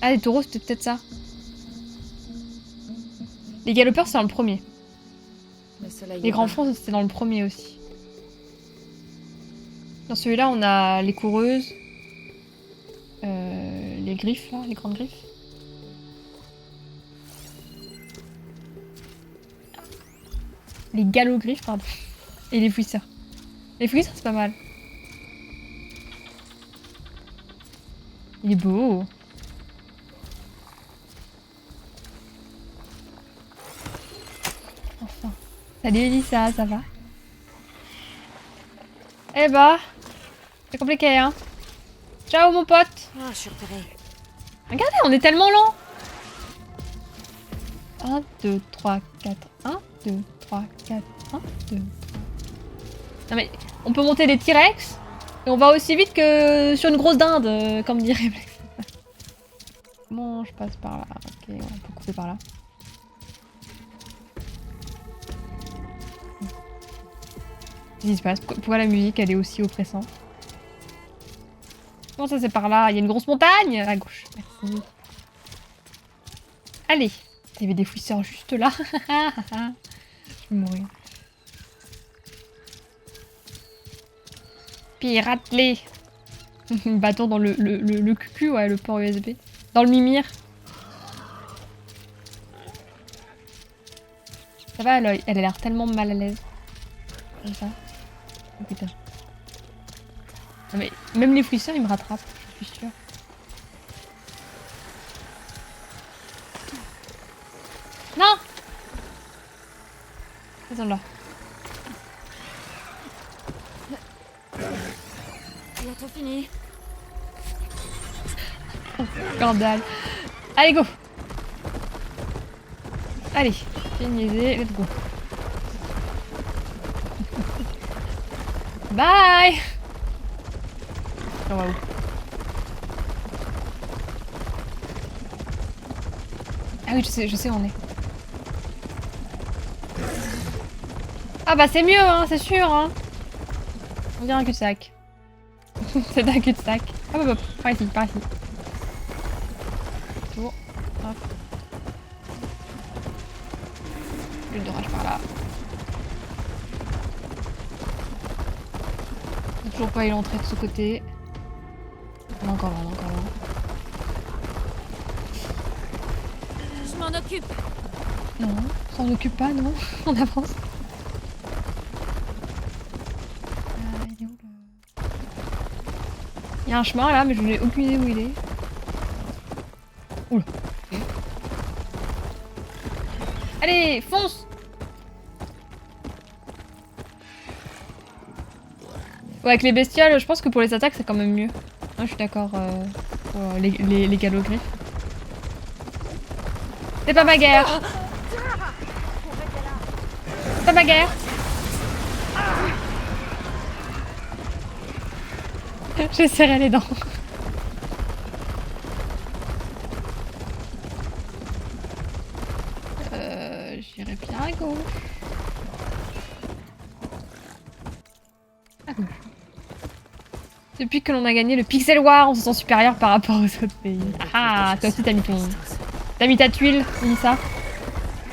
Ah, les taureaux, c'était peut-être ça. Les galopeurs, c'est dans le premier. Le soleil Les est grands bas. fonds, c'était dans le premier aussi. Dans celui-là, on a les coureuses. Les griffes, là, les grandes griffes. Les galogriffes, pardon. Et les fouisseurs. Les fouisseurs, c'est pas mal. Il est beau. Enfin. Salut Elissa, ça va? Eh bah, c'est compliqué, hein. Ciao, mon pote. Ah, je suis repérée. Regardez, on est tellement lent. 1, 2, 3, 4. 1, 2, 3, 4. 1, 2. Non mais, on peut monter des T-Rex et on va aussi vite que sur une grosse dinde, comme dirait Black. Comment je passe par là? Ok, on peut couper par là. Qu'est-ce qui se passe? Pourquoi la musique elle est aussi oppressante? Comment ça c'est par là? Il y a une grosse montagne à gauche. Merci. Allez. Il y avait des fouisseurs juste là. Je vais mourir. Pirate-les. Bâton dans le cucu, ouais, le port USB. Dans le mimir. Ça va, elle a l'air tellement mal à l'aise. Comme ça. Oh putain. Non mais même les fouisseurs ils me rattrapent, je suis sûre. Non! Ils sont là. Bientôt fini. Scandale. Allez, go! Allez, finissez, let's go. Bye! On va où? Ah oui, je sais où on est. Ah bah c'est mieux, hein, c'est sûr, hein. On dirait un cul-de-sac. C'est un cul-de-sac. Hop, hop, hop, par ici, par ici. Tour. Hop. L'huile d'orage par là. On n'a toujours pas eu l'entrée de ce côté. On est encore là, on est encore là. Je m'en occupe. Non, on s'en occupe pas, non. On avance. Il est où le... Il y a un chemin là, mais je n'ai aucune idée où il est. Oula. Allez, fonce! Ouais, avec les bestioles, je pense que pour les attaques, c'est quand même mieux. Moi, je suis d'accord pour les galogriffes. C'est pas ma guerre! C'est pas ma guerre! J'ai serré les dents. J'irai bien à gauche. À gauche. Depuis que l'on a gagné le Pixel War, on se sent supérieur par rapport aux autres pays. Ah, toi aussi t'as mis ton... T'as mis ta tuile, Melissa.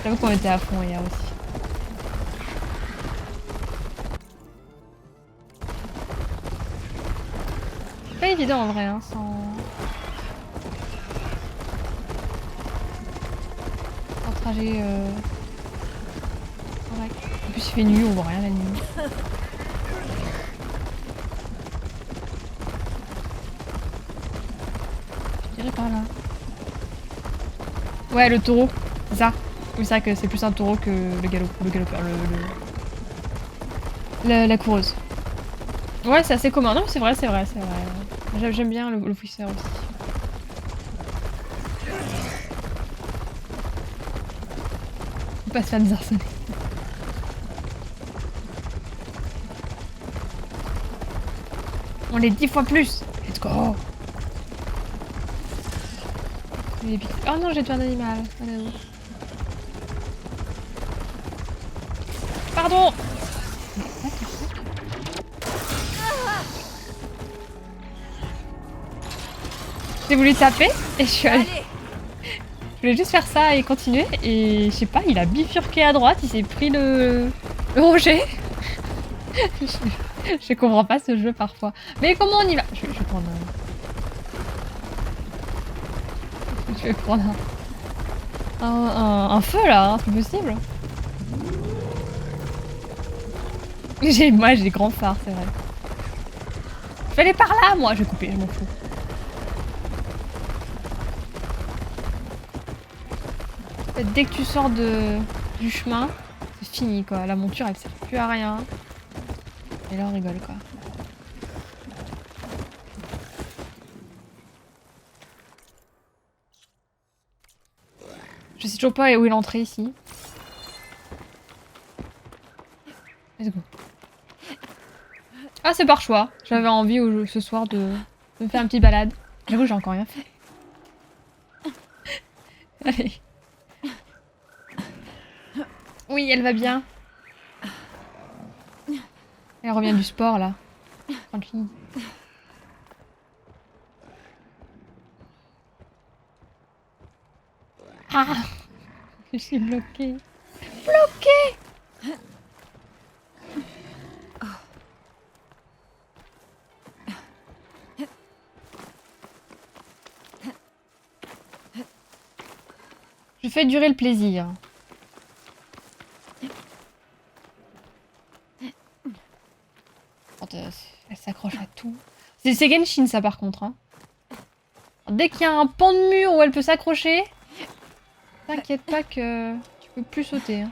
J'avoue qu'on était à fond hier aussi. évident en vrai, hein, sans trajet correct. En plus il fait nuit, on voit rien la nuit. Je dirais par là. Ouais, le taureau, c'est ça. Oui, c'est vrai que c'est plus un taureau que le galopeur, la coureuse. Ouais, c'est assez commun. Non, c'est vrai. J'aime bien le fouisseur aussi. Faut pas se faire désarçonner. On est 10 fois plus. Let's go. Oh non, j'ai tué un animal. Pardon. J'ai voulu taper et je suis allée. Je voulais juste faire ça et continuer et je sais pas, il a bifurqué à droite, il s'est pris le rocher. je comprends pas ce jeu parfois. Mais comment on y va? Je vais prendre Je vais prendre un feu là, hein, c'est possible. Moi j'ai des grands phares, c'est vrai. Je vais aller par là, moi. Je vais couper, je m'en fous. En fait, dès que tu sors du chemin, c'est fini quoi. La monture elle sert plus à rien. Et là on rigole quoi. Je sais toujours pas où est l'entrée ici. Let's go. Ah, c'est par choix. J'avais envie ce soir de me faire une petite balade. J'avoue, j'ai encore rien fait. Allez. Oui, elle va bien. Elle revient du sport, là. Tranquille. Ah! Je suis bloquée. Bloquée! Je fais durer le plaisir. Quand elle s'accroche à tout. C'est Genshin ça par contre. Hein. Dès qu'il y a un pan de mur où elle peut s'accrocher, t'inquiète pas que tu peux plus sauter. Hein.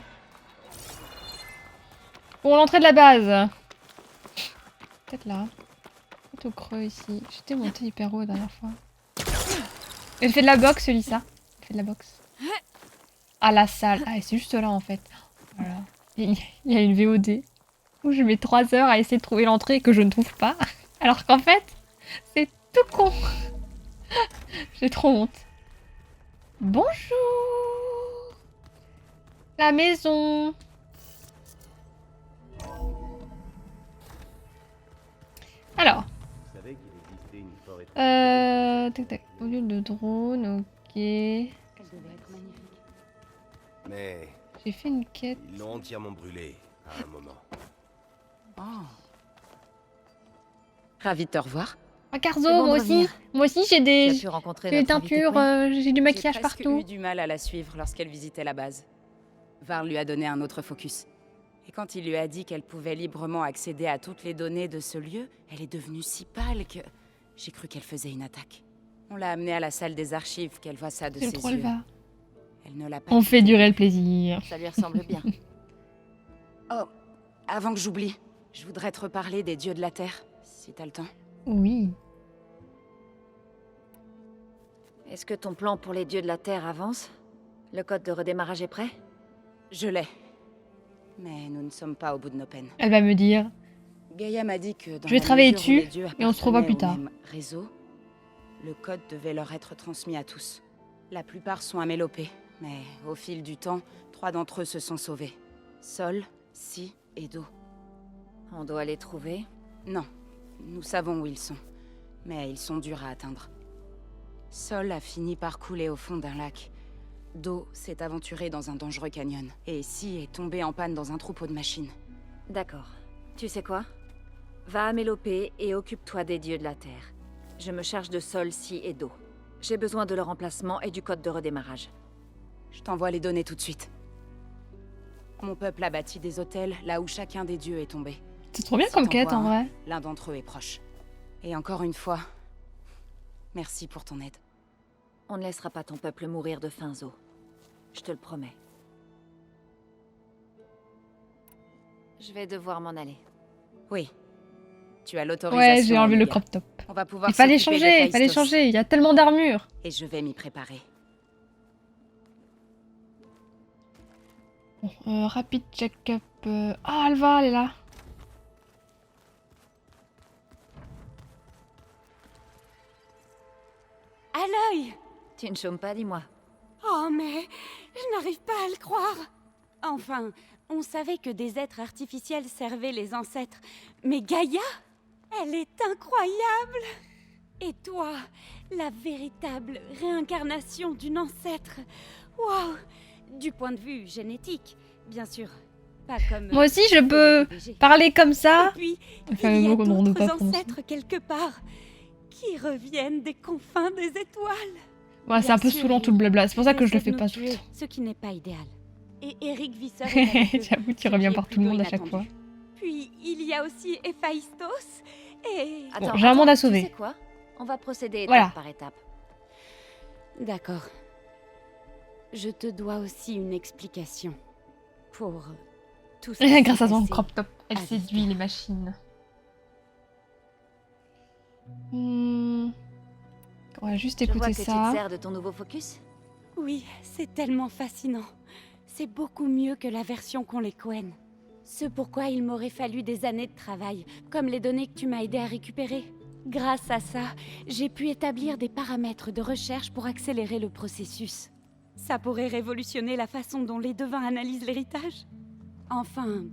Pour l'entrée de la base. Peut-être là. Peut-être au creux ici. J'étais montée hyper haut la dernière fois. Elle fait de la boxe, Lisa. Elle fait de la boxe. Ah, la salle. Ah, c'est juste là en fait. Voilà. Il y a une VOD où je mets 3 heures à essayer de trouver l'entrée et que je ne trouve pas. Alors qu'en fait, c'est tout con. J'ai trop honte. Bonjour. La maison. Alors. Tac tac. Module de drone, ok. Mais J'ai fait une quête. ils l'ont entièrement brûlé à un moment. Ravi de te revoir. Ah, Carzo, C'est bon de moi aussi. revenir. Moi aussi, j'ai Tu des as pu rencontrer j'ai des notre invitée teintures, Quinn j'ai du maquillage J'ai presque partout. eu du mal à la suivre lorsqu'elle visitait la base. Varl lui a donné un autre focus. Et quand il lui a dit qu'elle pouvait librement accéder à toutes les données de ce lieu, elle est devenue si pâle que j'ai cru qu'elle faisait une attaque. On l'a amenée à la salle des archives, qu'elle voit ça de C'est ses trop yeux. le va. Elle ne l'a pas On quitté. fait durer le plaisir. Ça lui ressemble bien. Oh, avant que j'oublie, je voudrais te reparler des dieux de la Terre, si t'as le temps. Oui. Est-ce que ton plan pour les dieux de la Terre avance? Le code de redémarrage est prêt? Je l'ai. Mais nous ne sommes pas au bout de nos peines. Elle va me dire. Gaïa m'a dit que dans Je vais la travailler mesure où dessus, les dieux et on se revoit plus appartenaient au tard. même réseau, le code devait leur être transmis à tous. La plupart sont amélopés, mais au fil du temps, 3 d'entre eux se sont sauvés. Sol, Si et Do. On doit les trouver. Non, nous savons où ils sont, mais ils sont durs à atteindre. Sol a fini par couler au fond d'un lac. Do s'est aventuré dans un dangereux canyon, et Si est tombé en panne dans un troupeau de machines. D'accord. Tu sais quoi? Va à Mélopée et occupe-toi des dieux de la Terre. Je me charge de sol, scie et d'eau. J'ai besoin de leur emplacement et du code de redémarrage. Je t'envoie les données tout de suite. Mon peuple a bâti des hôtels là où chacun des dieux est tombé. C'est trop bien Si comme t'en quête vois en un, vrai. L'un d'entre eux est proche. Et encore une fois, merci pour ton aide. On ne laissera pas ton peuple mourir de faim, Zo. Je te le promets. Je vais devoir m'en aller. Oui. Tu as l'autorisation. Ouais, j'ai enlevé le Omega. crop top. On va pouvoir Il fallait s'occuper changer, de il fallait Phaistos. changer. Il y a tellement d'armure. Et je vais m'y préparer. Bon, rapide check-up. Ah, Alva, elle est là. Aloy! Tu ne chômes pas, dis-moi. Oh, mais je n'arrive pas à le croire. Enfin, on savait que des êtres artificiels servaient les ancêtres. Mais Gaïa, elle est incroyable! Et toi, la véritable réincarnation d'une ancêtre. Waouh! Du point de vue génétique, bien sûr. Pas comme... Moi aussi, je peux PDG. parler comme Et ça. puis, Enfin, il y le a mot qu'on ne d'autres pas prononcer. ancêtres quelque part qui reviennent des confins des étoiles. Ouais, c'est un peu Bien sûr, saoulant tout le blabla. C'est pour ça que je le Essaie fais de pas nous tout le tuer, temps. ce qui n'est pas idéal. Et Eric Visser est avec eux, J'avoue, tu ce reviens qui est par tout le plutôt monde à chaque fois. inattendu. Puis il y a aussi Héphaïstos et... Attends, j'ai un monde à tu sauver. sais quoi? On va procéder étape Voilà. par étape. D'accord. Je te dois aussi une explication. Pour tout ce qui s'est Grâce à son passé. crop top, elle à séduit Vista. les machines. Hmm. On va juste Je vois écouter que tu te ça. sers de ton nouveau focus. Oui, c'est tellement fascinant. C'est beaucoup mieux que la version qu'ont les Cohen. Ce pourquoi il m'aurait fallu des années de travail, comme les données que tu m'as aidé à récupérer. Grâce à ça, j'ai pu établir des paramètres de recherche pour accélérer le processus. Ça pourrait révolutionner la façon dont les devins analysent l'héritage. Enfin,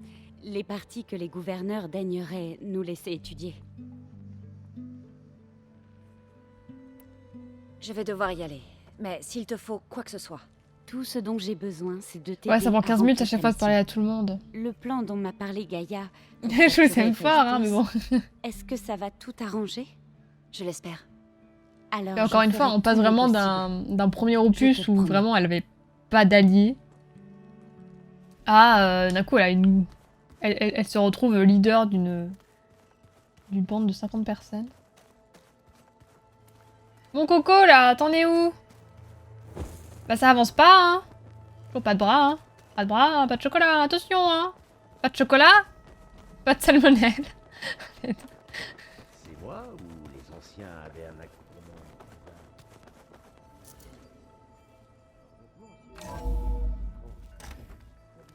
les parties que les gouverneurs daigneraient nous laisser étudier. Je vais devoir y aller. Mais s'il te faut quoi que ce soit. Tout ce dont j'ai besoin, c'est de t'aider Ouais, ça prend 15 minutes à remplir chaque fois de ta parler à mission. tout le monde. Le plan dont m'a parlé Gaïa. pour Je vous capturer aime fort, hein, mais bon. Est-ce que ça va tout arranger? Je l'espère. Alors, Et encore je une fois, ferai on passe tout mon vraiment possible. d'un premier opus te où promets. vraiment elle avait pas d'alliés à d'un coup elle se retrouve leader d'une bande de 50 personnes. Mon coco là, t'en es où? Bah ça avance pas hein. Toujours pas de bras hein. Pas de bras, hein, pas de chocolat, attention hein. Pas de chocolat, pas de salmonelle. C'est moi ou les anciens avaient un accoutrement?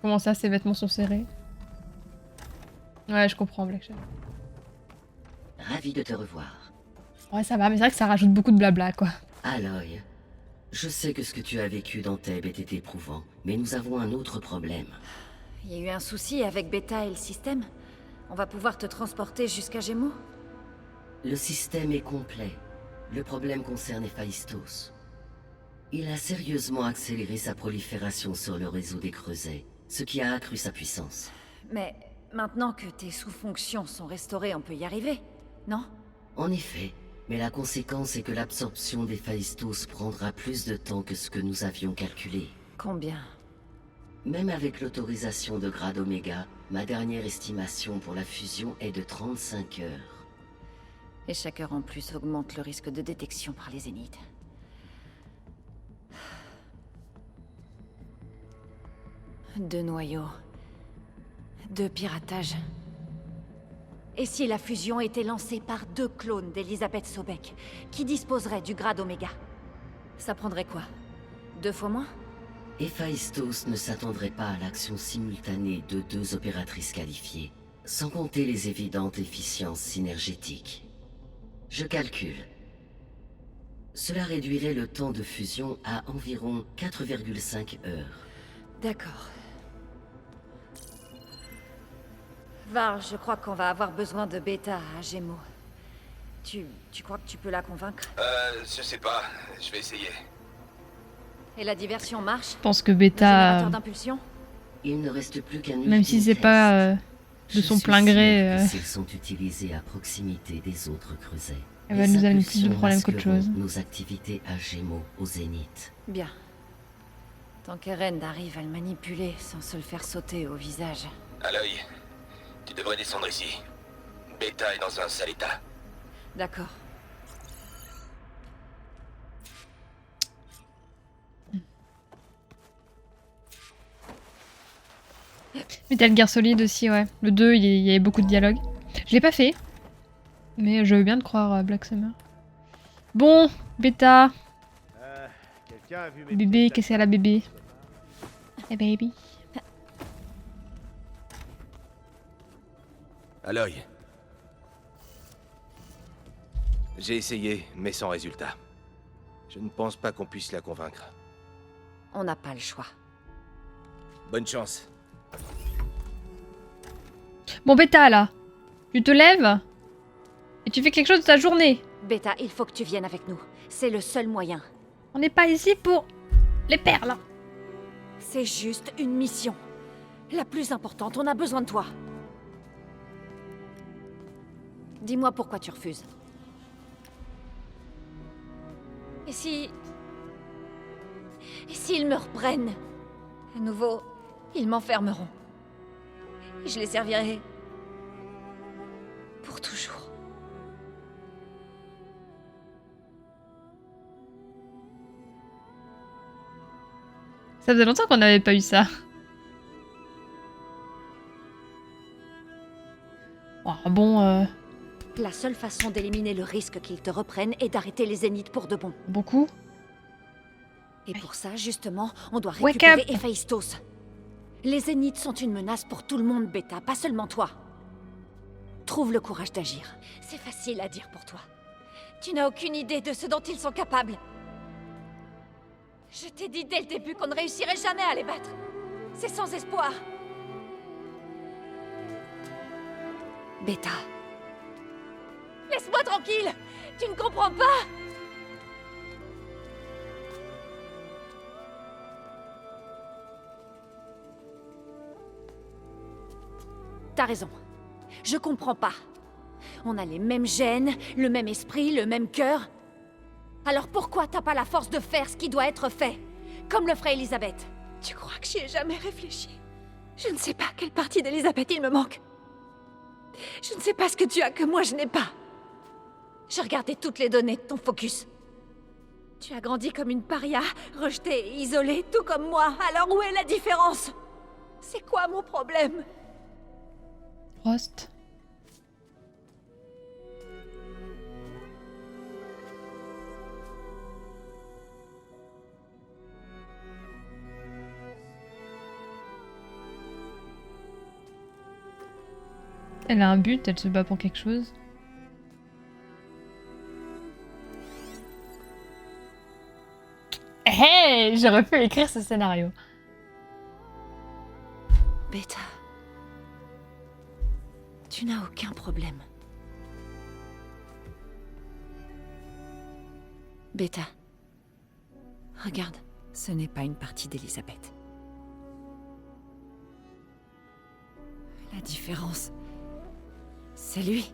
Comment ça, ses vêtements sont serrés? Ouais, je comprends, Black Shadow. Ravi de te revoir. Ouais, ça va, mais c'est vrai que ça rajoute beaucoup de blabla, quoi. Aloy, je sais que ce que tu as vécu dans Thèbes était éprouvant, mais nous avons un autre problème. Il y a eu un souci avec Beta et le système. On va pouvoir te transporter jusqu'à Gémeaux. Le système est complet. Le problème concerne Héphaïstos. Il a sérieusement accéléré sa prolifération sur le réseau des creusets, ce qui a accru sa puissance. Mais maintenant que tes sous-fonctions sont restaurées, on peut y arriver, non? En effet, mais la conséquence est que l'absorption d'Héphaïstos prendra plus de temps que ce que nous avions calculé. Combien? Même avec l'autorisation de grade Oméga, ma dernière estimation pour la fusion est de 35 heures. Et chaque heure en plus augmente le risque de détection par les zéniths. 2 noyaux. 2 piratages. Et si la fusion était lancée par 2 clones d'Elisabeth Sobek, qui disposeraient du grade Oméga? Ça prendrait quoi? 2 fois moins? Héphaïstos ne s'attendrait pas à l'action simultanée de 2 opératrices qualifiées, sans compter les évidentes efficiences synergétiques. Je calcule. Cela réduirait le temps de fusion à environ 4,5 heures. D'accord. Var, je crois qu'on va avoir besoin de Beta à Gémeaux. Tu crois que tu peux la convaincre? Je sais pas. Je vais essayer. Et la diversion marche? Je pense que Le Beta, générateur d'impulsion? Il ne reste plus qu'un même si c'est ultime pas test. de Je son suis plein sûr gré, que s'ils sont utilisés à proximité des autres creusets, Elle va Les nous amener plus de impulsions problèmes qu'autre masqueront chose. nos activités à Gémeaux au zénith. Bien. Tant qu'Eren arrive à le manipuler sans se le faire sauter au visage. Aloy, tu devrais descendre ici. Beta est dans un sale état. D'accord. Metal Gear Solid aussi, ouais. Le 2, il y avait beaucoup de dialogue. Je l'ai pas fait. Mais je veux bien te croire, Black Summer. Bon, Beta. Quelqu'un a vu mes Bébé, pieds qu'est-ce qu'elle a, bébé? Eh baby. Aloy. J'ai essayé, mais sans résultat. Je ne pense pas qu'on puisse la convaincre. On n'a pas le choix. Bonne chance. Bon, Beta, là. Tu te lèves et tu fais quelque chose de ta journée. Beta, il faut que tu viennes avec nous. C'est le seul moyen. On n'est pas ici pour les perles. C'est juste une mission. La plus importante, on a besoin de toi. Dis-moi pourquoi tu refuses. Et si... Et s'ils me reprennent? À nouveau, ils m'enfermeront. Et je les servirai... pour toujours. Ça faisait longtemps qu'on n'avait pas eu ça. Oh, bon, La seule façon d'éliminer le risque qu'ils te reprennent est d'arrêter les Zéniths pour de bon. beaucoup. Et pour ça, justement, on doit Wake récupérer up. Héphaïstos. Les Zéniths sont une menace pour tout le monde, Beta, pas seulement toi. Trouve le courage d'agir. C'est facile à dire pour toi. Tu n'as aucune idée de ce dont ils sont capables. Je t'ai dit dès le début qu'on ne réussirait jamais à les battre. C'est sans espoir. Beta. Laisse-moi tranquille. Tu ne comprends pas. T'as raison. Je comprends pas. On a les mêmes gènes, le même esprit, le même cœur. Alors pourquoi t'as pas la force de faire ce qui doit être fait? Comme le ferait Elisabeth. Tu crois que j'y ai jamais réfléchi? Je ne sais pas quelle partie d'Elisabeth il me manque. Je ne sais pas ce que tu as que moi je n'ai pas. J'ai regardé toutes les données de ton focus. Tu as grandi comme une paria, rejetée et isolée, tout comme moi. Alors où est la différence? C'est quoi mon problème? Frost. Elle a un but, elle se bat pour quelque chose. Hey, j'aurais pu écrire ce scénario. Beta, tu n'as aucun problème. Beta, regarde, ce n'est pas une partie d'Elisabeth. La différence, c'est lui.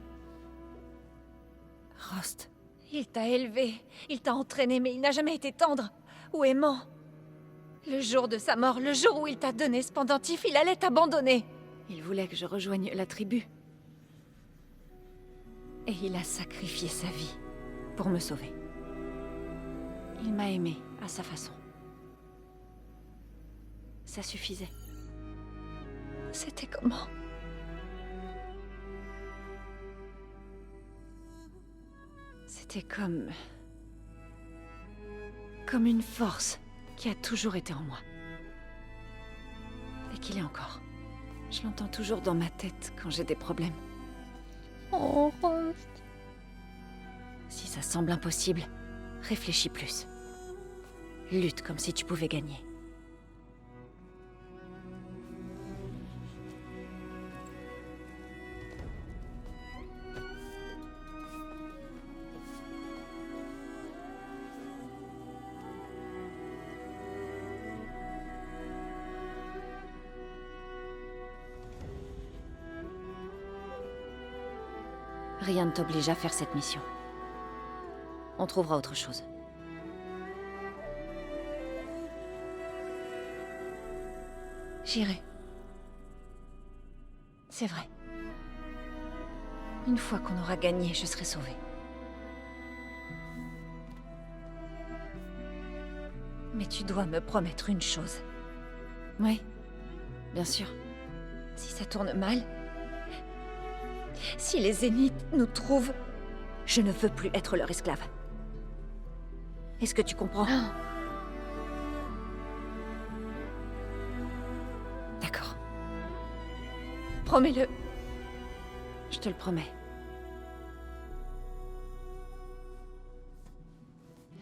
Rost. Il t'a élevé, il t'a entraîné, mais il n'a jamais été tendre ou aimant. Le jour de sa mort, le jour où il t'a donné ce pendentif, il allait t'abandonner. Il voulait que je rejoigne la tribu. Et il a sacrifié sa vie pour me sauver. Il m'a aimé à sa façon. Ça suffisait. C'était comment? C'était comme une force qui a toujours été en moi. Et qui l'est encore. Je l'entends toujours dans ma tête quand j'ai des problèmes. Oh, Frost. Si ça semble impossible, réfléchis plus. Lutte comme si tu pouvais gagner. Rien ne t'oblige à faire cette mission. On trouvera autre chose. J'irai. C'est vrai. Une fois qu'on aura gagné, je serai sauvée. Mais tu dois me promettre une chose. Oui, bien sûr. Si ça tourne mal, si les Zéniths nous trouvent, je ne veux plus être leur esclave. Est-ce que tu comprends? D'accord. Promets-le. Je te le promets.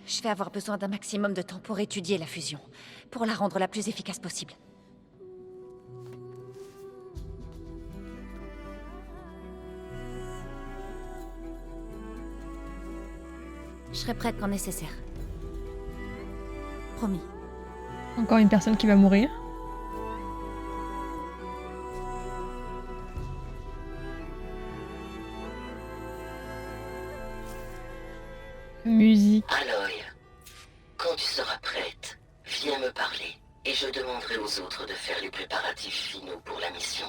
Je vais avoir besoin d'un maximum de temps pour étudier la fusion, pour la rendre la plus efficace possible. Je serai prête quand nécessaire. Promis. Encore une personne qui va mourir. Musique. Aloy, quand tu seras prête, viens me parler et je demanderai aux autres de faire les préparatifs finaux pour la mission.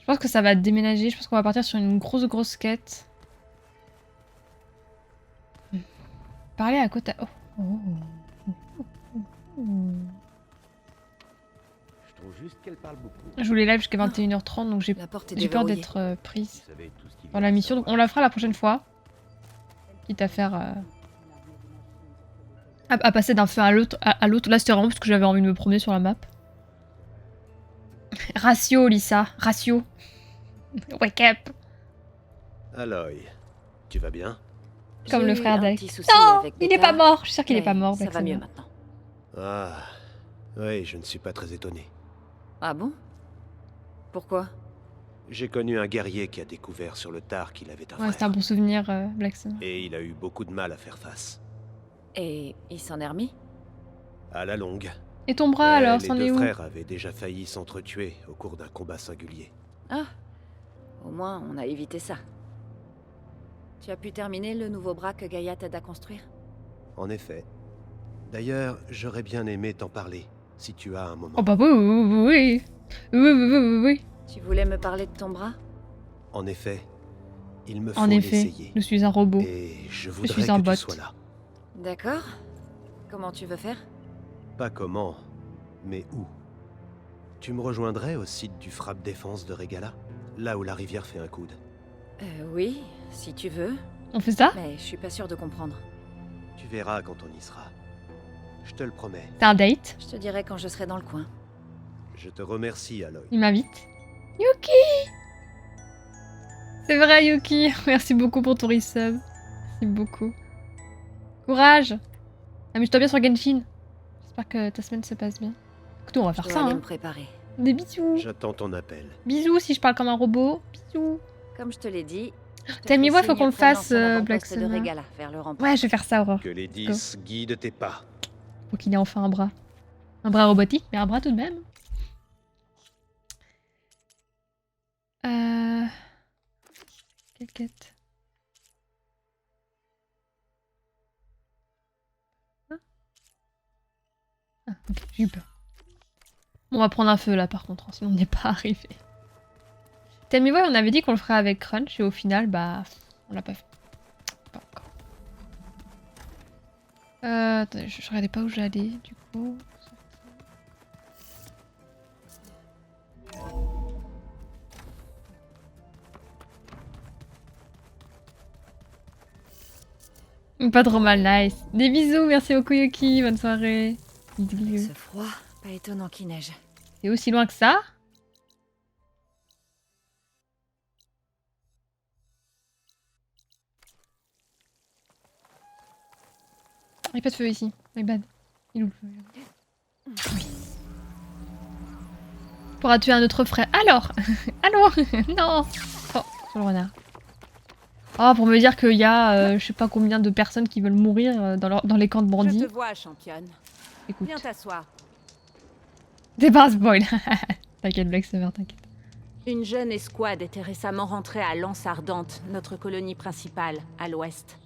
Je pense que ça va déménager. Je pense qu'on va partir sur une grosse quête. Parler à côté. Oh. Je trouve juste qu'elle parle beaucoup. Je voulais live jusqu'à 21h30, donc j'ai La porte est peur déverrouillée. d'être prise Vous savez tout ce qu'il dans vient la de mission. Donc savoir. on la fera la prochaine fois. Quitte à faire... à passer d'un feu à l'autre. Là c'était vraiment parce que j'avais envie de me promener sur la map. Ratio, Lisa. Ratio. Wake up. Aloy, tu vas bien? Comme J'ai le eu frère un d'Alex. petit souci Non, avec il Becca, est pas mort. Je suis sûre qu'il est mais pas mort. Ça Black va mieux Summer. maintenant. Ah, oui, je ne suis pas très étonné. Ah bon? Pourquoi? J'ai connu un guerrier qui a découvert sur le tard qu'il avait un Ouais, c'était frère. un bon souvenir, Black Summer. Et il a eu beaucoup de mal à faire face. Et il s'en est remis? À la longue. Et ton bras Mais alors, les c'en deux est où? frères avaient déjà failli s'entretuer au cours d'un combat singulier. Ah, au moins on a évité ça. Tu as pu terminer le nouveau bras que Gaïa t'aide à construire? En effet. D'ailleurs, j'aurais bien aimé t'en parler, si tu as un moment. Oh bah oui. Oui. Tu voulais me parler de ton bras? En effet, il me faut En effet, l'essayer. je suis un robot. Et je voudrais suis un que bot. tu sois là. D'accord. Comment tu veux faire? Pas comment, mais où. Tu me rejoindrais au site du Frappe Défense de Regala, là où la rivière fait un coude. Oui, si tu veux. On fait ça? Mais je suis pas sûre de comprendre. Tu verras quand on y sera. Je te le promets. T'as un date? Je te dirai quand je serai dans le coin. Je te remercie, Aloy. Il m'invite. Yuki! C'est vrai, Yuki. Merci beaucoup pour ton resub. Merci beaucoup. Courage! Amuse-toi bien sur Genshin. J'espère que ta semaine se passe bien. Écoute, on va Je faire dois ça, aller hein. me préparer. Des bisous. J'attends ton appel. Bisous si je parle comme un robot. Bisous. Comme je te l'ai dit. T'as mis moi, faut qu'on le fasse, Black de Summer. Regala, vers le rempart. Ouais, je vais faire ça, Aurore. Que les 10 guident tes pas. Faut qu'il ait enfin un bras. Un bras robotique, mais un bras tout de même. Quelle quête? Ah, ok, j'ai eu peur. Bon, on va prendre un feu là par contre, hein, sinon on n'est pas arrivé. Tell me why, on avait dit qu'on le ferait avec Crunch et au final, bah, on l'a pas fait. Pas encore. Attendez, je regardais pas où j'allais du coup. Pas trop mal, nice. Des bisous, merci beaucoup Yuki, bonne soirée. Avec ce froid, pas étonnant qu'il neige. C'est aussi loin que ça? Il n'y a pas de feu ici, my bad. Il est où le feu? Pourras tuer un autre frère. Alors allô. Non. Oh, sur le renard. Oh, pour me dire qu'il y a je sais pas combien de personnes qui veulent mourir dans les camps de bandits. Je te vois, championne. Écoute. Viens t'asseoir. T'es pas un spoil. T'inquiète, Black Summer, t'inquiète. Une jeune escouade était récemment rentrée à l'Anse Ardente, notre colonie principale, à l'ouest.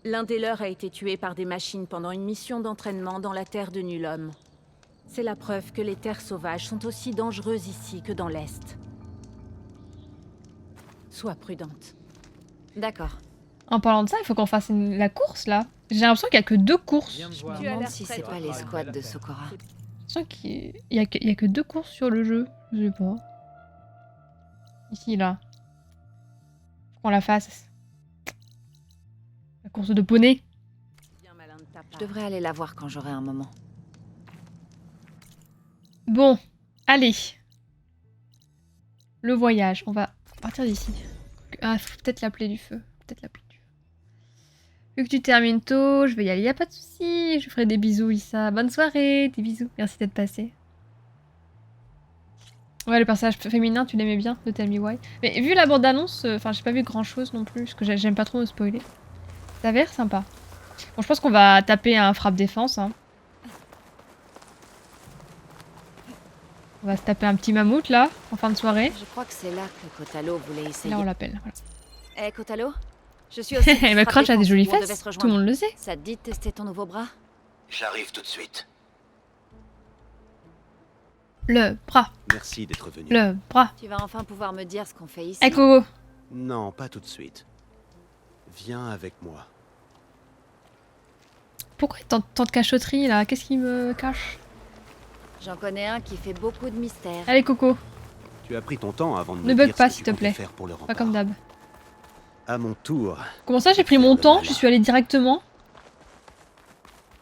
L'un des leurs a été tué par des machines pendant une mission d'entraînement dans la terre de Nulhomme. C'est la preuve que les terres sauvages sont aussi dangereuses ici que dans l'Est. Sois prudente. D'accord. En parlant de ça, il faut qu'on fasse la course là. J'ai l'impression qu'il y a que 2 courses. Viens me Je voir. me demande si c'est pas les squads de Sokora. J'ai l'impression qu'il y a que 2 courses sur le jeu. Je sais pas. Ici là. Faut qu'on la fasse. La course de poney. Bien malin de ta part. Je devrais aller la voir quand j'aurai un moment. Bon, allez. Le voyage. On va partir d'ici. Ah, faut peut-être l'appeler du feu. Peut-être l'appeler du feu. Vu que tu termines tôt, je vais y aller. Y a pas de souci. Je ferai des bisous, Issa. Bonne soirée. Des bisous. Merci d'être passé. Ouais, le personnage féminin, tu l'aimais bien de Tell Me Why. Mais vu la bande-annonce, enfin, j'ai pas vu grand-chose non plus, parce que j'aime pas trop me spoiler. Ça a l'air sympa. Bon, je pense qu'on va taper un frappe-défense. Hein. On va se taper un petit mammouth, là, en fin de soirée. Je crois que c'est là que Kotalo voulait Et essayer. là, on l'appelle. Voilà. Eh, Kotalo, je suis aussi... Eh ben, Crunch a des jolies fesses, tout le monde le sait. Ça te dit de tester ton nouveau bras? J'arrive tout de suite. Le bras, Merci d'être venu. le bras. Tu vas enfin pouvoir me dire ce qu'on fait ici. Eh, Coco. Non, pas tout de suite. Viens avec moi. Pourquoi tant de cachotterie, là? Qu'est-ce qui me cache? J'en connais un qui fait beaucoup de mystères. Allez, Coco. Tu as pris ton temps avant de Ne me bug dire pas, ce que s'il tu te comptais plaît. faire pour le Pas rempart. comme d'hab. À mon tour. Comment ça, j'ai pris mon temps? Je suis allée directement.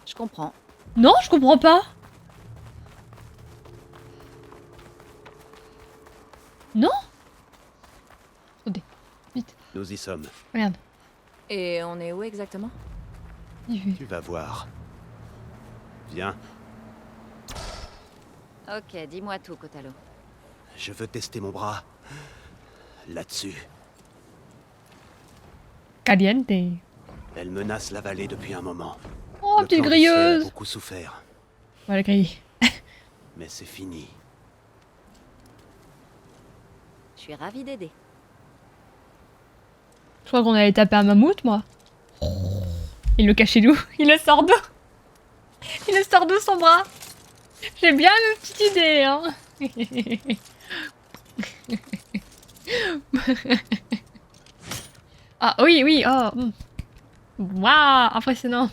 Je comprends. Non, je comprends pas. Non? Attendez, vite. Nous y sommes. Regarde. Et on est où exactement? Il fait. Tu vas voir. Viens, Ok, dis-moi tout, Kotalo. je veux tester mon bras. Là-dessus. Caliente. Elle menace la vallée depuis un moment. Oh, Le petite clan du ciel a grilleuse. beaucoup souffert, Ouais, la grille. mais c'est fini. Je suis ravie d'aider. Je crois qu'on allait taper un mammouth, moi. Il le cachait d'où? Il le sort d'où? Il le sort d'où, son bras? J'ai bien une petite idée, hein. Ah oui, oui, oh. Waouh, impressionnant.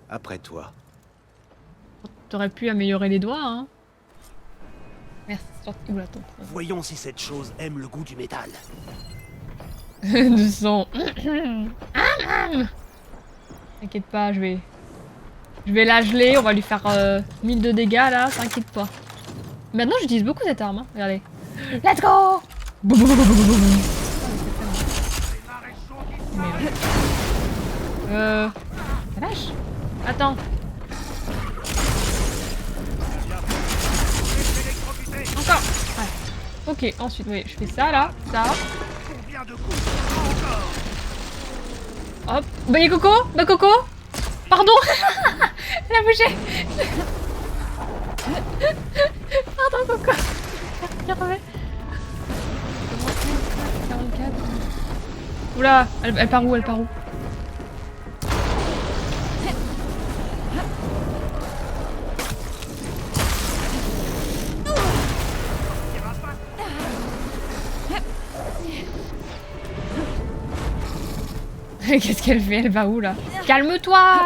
Après toi. T'aurais pu améliorer les doigts, hein. Merci, c'est sorti. Oula, attends. Voyons si cette chose aime le goût du métal. De son. T'inquiète pas, je vais la geler, on va lui faire 1000 de dégâts là, t'inquiète pas. Maintenant j'utilise beaucoup cette arme, hein. Regardez. Let's go! Boum, boum, boum, boum, boum, boum. Merde. La vache. Attends. Encore. Ouais. Ok, ensuite, oui, je fais ça là, ça. Hop. Bah y'a Coco. Bah Coco. Pardon. Elle a bougé. Pardon Coco. Viens, reviens. 44. Oula, elle part où? Elle part où? Qu'est-ce qu'elle fait? Elle va où là? Calme-toi!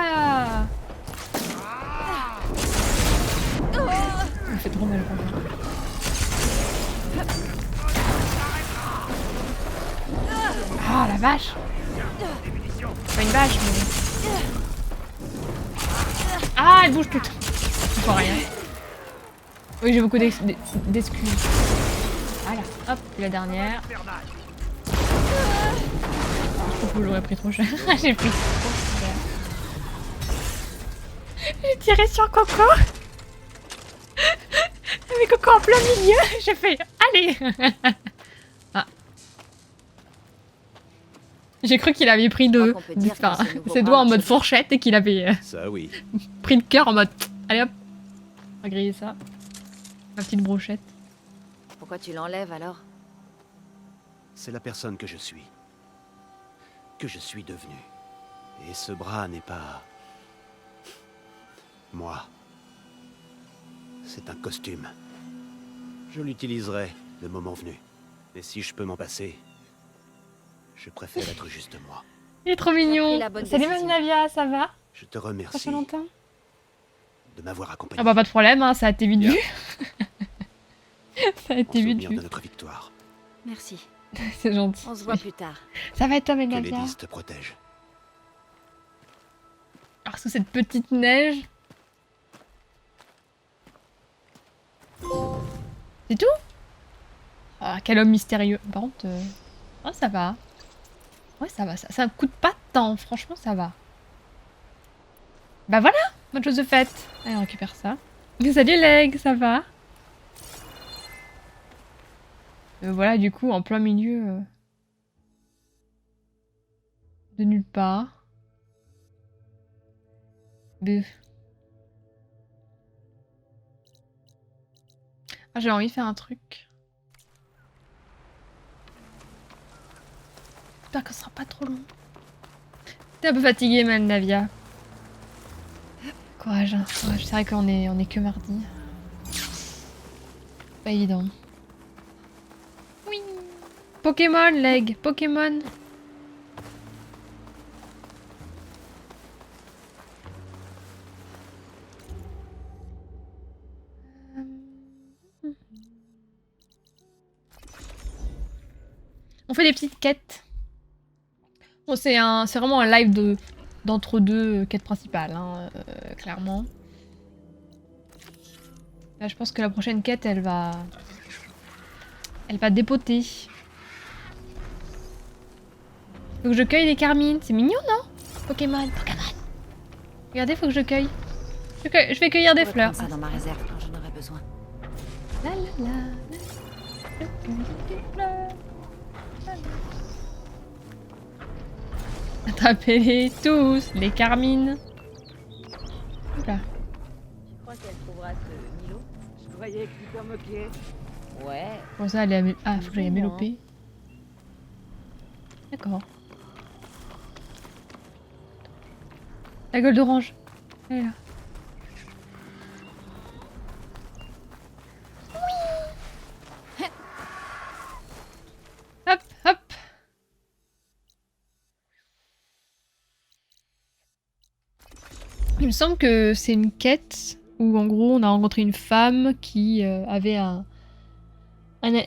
Elle fait trop mal. Ah la vache! Pas une vache mais... Ah elle bouge toute! Je vois rien. Oui j'ai beaucoup d'excuses. Voilà, hop, la dernière. Je trouve que j'aurais pris trop cher. J'ai pris trop cher. J'ai tiré sur Coco. Mais Coco en plein milieu. J'ai fait allez. Ah. J'ai cru qu'il avait pris ses doigts en mode fourchette et qu'il avait Ça oui. pris le cœur en mode allez hop. On va griller ça. Ma petite brochette. Pourquoi tu l'enlèves alors? C'est la personne que je suis. que je suis devenu. Et ce bras n'est pas... moi. C'est un costume. Je l'utiliserai le moment venu. Et si je peux m'en passer, je préfère être juste moi. Il est trop mignon. pris la bonne Salut décision. Navia, ça va? Je te Ça fait remercie longtemps. de m'avoir accompagné. Ah bah pas de problème, hein, ça a été vite Bien. vu. Ça a En été vite souvenir vu. de notre victoire. Merci. C'est gentil. On se voit plus tard. Ça va être toi, Que Navia? Lédis te protège. Alors sous cette petite neige. C'est tout? Ah, quel homme mystérieux. Par contre, oh, ça va. Ouais, ça va. Ça me coûte pas tant. Franchement, ça va. Bah voilà, bonne chose de faite. Allez, on récupère ça. Salut Leg, ça va? Voilà, du coup, en plein milieu de nulle part. Buf. Ah, j'ai envie de faire un truc. J'espère que ce sera pas trop long. T'es un peu fatiguée, man, Navia. Courage, hein, courage. C'est vrai qu'on est que mardi. Pas évident. Oui. Pokémon, Leg, Pokémon. On fait des petites quêtes. Bon, c'est vraiment un live d'entre-deux quêtes principales, hein, clairement. Là, je pense que la prochaine quête, elle va dépoter. Faut que je cueille des carmines. C'est mignon, non? Pokémon. Regardez, faut que je cueille. Je vais cueillir des Je fleurs. reprends ça dans ma réserve quand j'en aurai besoin. La la la, la. Je cueille des fleurs. Attrapez-les tous, les carmines. Oula. Je crois qu'elle trouvera ce Milo. Je croyais que tu t'en moquais. Ouais. Bon, ça, elle est à... Ah, faut que j'aille à Mélopée. D'accord. La gueule d'orange. Elle est là. Hop, hop. Il me semble que c'est une quête où en gros on a rencontré une femme qui avait un amant.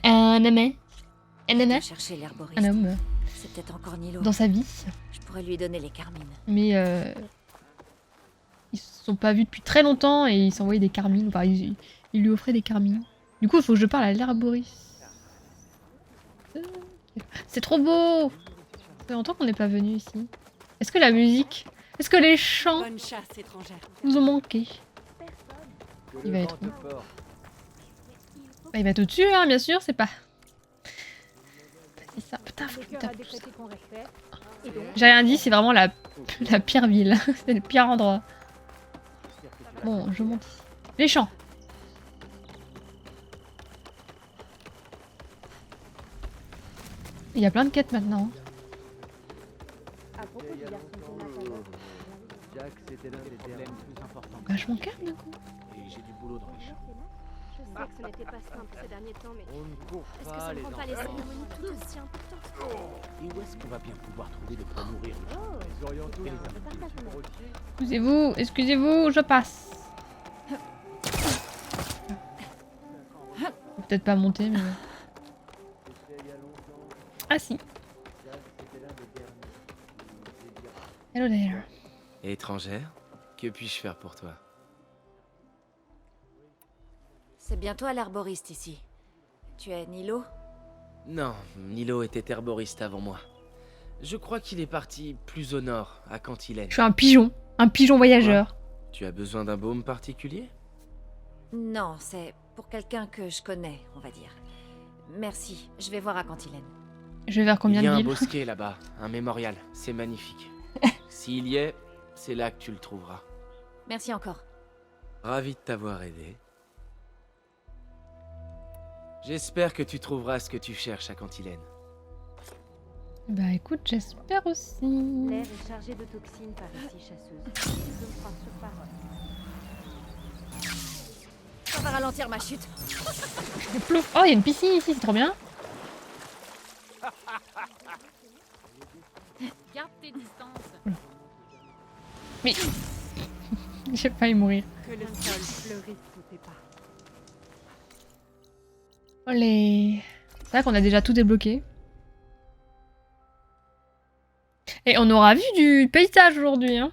Un amant. Chercher l'herboriste. Un homme C'est peut-être encore Nilo. dans sa vie. Je pourrais lui donner les carmines. Mais ils se sont pas vus depuis très longtemps et ils s'envoyaient des carmines. Enfin, ils lui offraient des carmines. Du coup, il faut que je parle à l'herboriste. C'est trop beau! Ça fait longtemps qu'on n'est pas venu ici. Est-ce que la musique, est-ce que les chants Bonne chasse étrangère. nous ont manqué? Il va être où? Bah, il va être au-dessus, hein, bien sûr, c'est pas... C'est ça, putain, faut que je me tape tout ça. J'ai rien dit, c'est vraiment la pire ville. C'est le pire endroit. Bon, je monte ici. Les champs. Il y a plein de quêtes maintenant. Jack, c'était l'un des problèmes plus importants. Vachement calme d'un coup. Et j'ai du boulot dans les champs. Je sais que ce n'était pas simple ces derniers temps, mais On ne court est-ce que pas, ça ne les rend pas les enfants. cérémonies tout aussi importantes? Et où est-ce qu'on va bien pouvoir trouver de quoi nourrir le champ? Les orientaux, les Excusez-vous, excusez-vous, je passe. Faut peut-être pas monter, mais... Ah si. Hello there. Étrangère, que puis-je faire pour toi? C'est bien toi l'herboriste ici. Tu es Nilo? Non, Nilo était herboriste avant moi. Je crois qu'il est parti plus au nord, à Cantilène. Je suis un pigeon voyageur. Tu as besoin d'un baume particulier? Non, c'est pour quelqu'un que je connais, on va dire. Merci, je vais voir à Cantilène. Je vais vers combien Il y a de un villes? bosquet là-bas, un mémorial, c'est magnifique. S'il y est, c'est là que tu le trouveras. Merci encore. Ravi de t'avoir aidé. J'espère que tu trouveras ce que tu cherches à Cantilène. Bah écoute, j'espère aussi. L'air est chargé de toxines par ici, chasseuse. Je me crois sur parole. Ça va ralentir ma chute. Plouf. Oh, il y a une piscine ici, c'est trop bien. Garde tes distances. Mais j'ai failli mourir. Que le sol fleurisse sous tes pas. Olé. C'est vrai qu'on a déjà tout débloqué. Et on aura vu du paysage aujourd'hui, hein.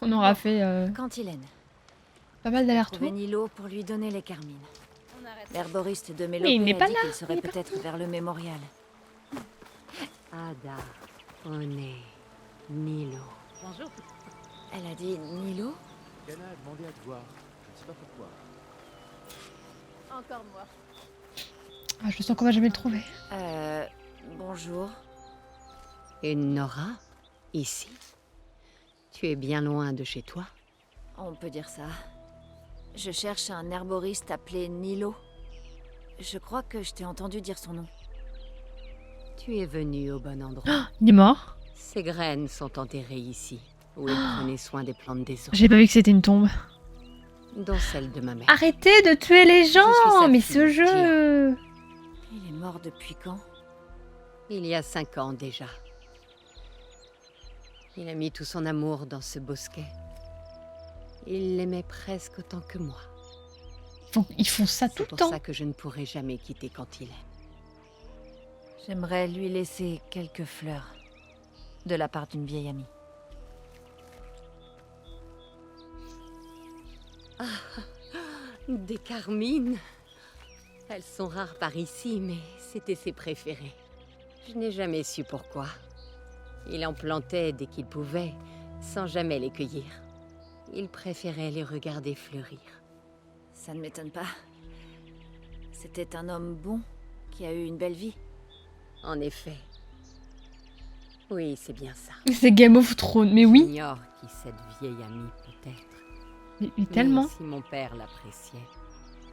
On aura fait Cantilène. pas mal d'allers-retours. Trouver Nilo pour lui donner les carmines. L'herboriste de Mais il Mélopée n'est a pas dit là, qu'il serait peut-être vers le mémorial. Ada, Oné, Nilo. Bonjour. Elle a dit Nilo? Yana a demandé à te voir. Je ne sais pas pourquoi. Encore moi. Ah, je sens qu'on va jamais le trouver. Bonjour. Une Nora? Ici? Tu es bien loin de chez toi? On peut dire ça. Je cherche un herboriste appelé Nilo. Je crois que je t'ai entendu dire son nom. Tu es venu au bon endroit. Oh, il est mort. Ces graines sont enterrées ici, où il prenait soin des plantes des eaux. J'ai pas vu que c'était une tombe. Dont celle de ma mère. Arrêtez de tuer les suis gens. sa Mais fille, ce jeu. Il est mort depuis quand? Il y a 5 ans déjà. Il a mis tout son amour dans ce bosquet. Il l'aimait presque autant que moi. Ils font ça tout C'est le pour temps. ça que je ne pourrai jamais quitter Cantilène. J'aimerais lui laisser quelques fleurs. De la part d'une vieille amie. Des carmines. Elles sont rares par ici, mais c'était ses préférées. Je n'ai jamais su pourquoi. Il en plantait dès qu'il pouvait, sans jamais les cueillir. Il préférait les regarder fleurir. Ça ne m'étonne pas. C'était un homme bon qui a eu une belle vie. En effet. Oui, c'est bien ça. C'est Game of Thrones. Mais oui. J'ignore qui cette vieille amie peut être. Mais tellement. Mais si mon père l'appréciait,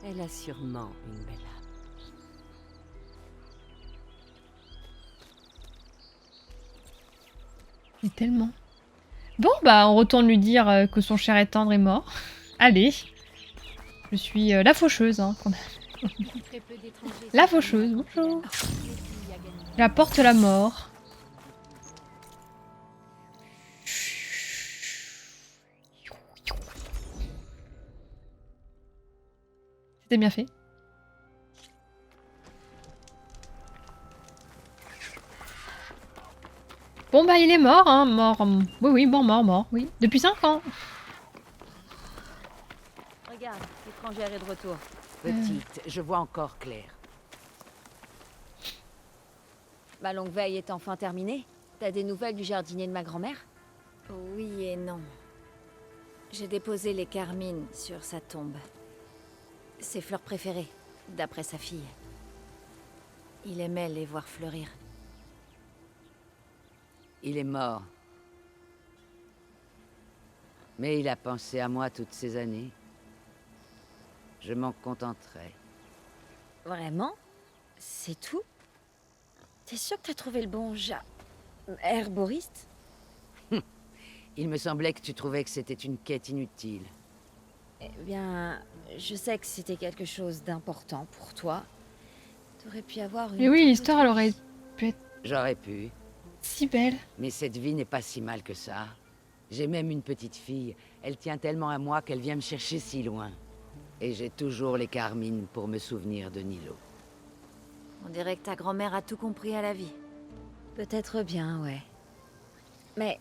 elle a sûrement une belle âme. Mais tellement. Bon, bah, on retourne lui dire que son cher et tendre est mort. Allez. Je suis la faucheuse, hein. La faucheuse, bonjour. J'apporte la mort. C'était bien fait. Bon bah il est mort, hein, mort. Oui, mort, oui. Depuis 5 ans. Regarde, l'étrangère est de retour. Petite, je vois encore clair. Ma longue veille est enfin terminée. T'as des nouvelles du jardinier de ma grand-mère? Oui et non. J'ai déposé les carmines sur sa tombe. Ses fleurs préférées, d'après sa fille. Il aimait les voir fleurir. Il est mort. Mais il a pensé à moi toutes ces années. Je m'en contenterai. Vraiment? C'est tout? T'es sûr que t'as trouvé le bon herboriste? Il me semblait que tu trouvais que c'était une quête inutile. Eh bien, je sais que c'était quelque chose d'important pour toi. T'aurais pu avoir une... Mais oui, l'histoire, elle aurait pu être J'aurais pu. si belle. Mais cette vie n'est pas si mal que ça. J'ai même une petite fille. Elle tient tellement à moi qu'elle vient me chercher si loin. Et j'ai toujours les carmines pour me souvenir de Nilo. On dirait que ta grand-mère a tout compris à la vie. Peut-être bien, ouais. Mais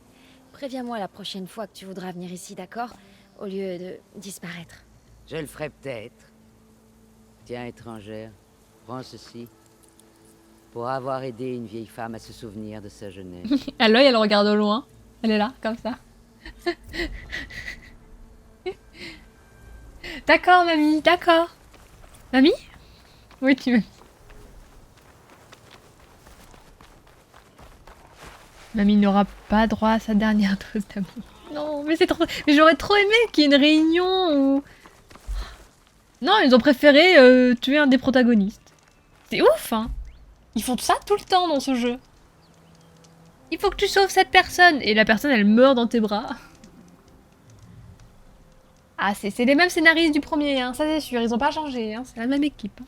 préviens-moi la prochaine fois que tu voudras venir ici, d'accord? Au lieu de disparaître. Je le ferai peut-être. Tiens, étrangère, prends ceci. Pour avoir aidé une vieille femme à se souvenir de sa jeunesse. À l'œil, elle regarde au loin. Elle est là, comme ça. D'accord, mamie, d'accord. Mamie? Oui, tu veux. Mamie n'aura pas droit à sa dernière dose d'amour. Non, mais c'est trop... Mais j'aurais trop aimé qu'il y ait une réunion où... Non, ils ont préféré tuer un des protagonistes. C'est ouf, hein. Ils font ça tout le temps dans ce jeu. Il faut que tu sauves cette personne. Et la personne, elle meurt dans tes bras. Ah, c'est les mêmes scénaristes du premier, hein, ça c'est sûr. Ils ont pas changé, hein, c'est la même équipe. Hein.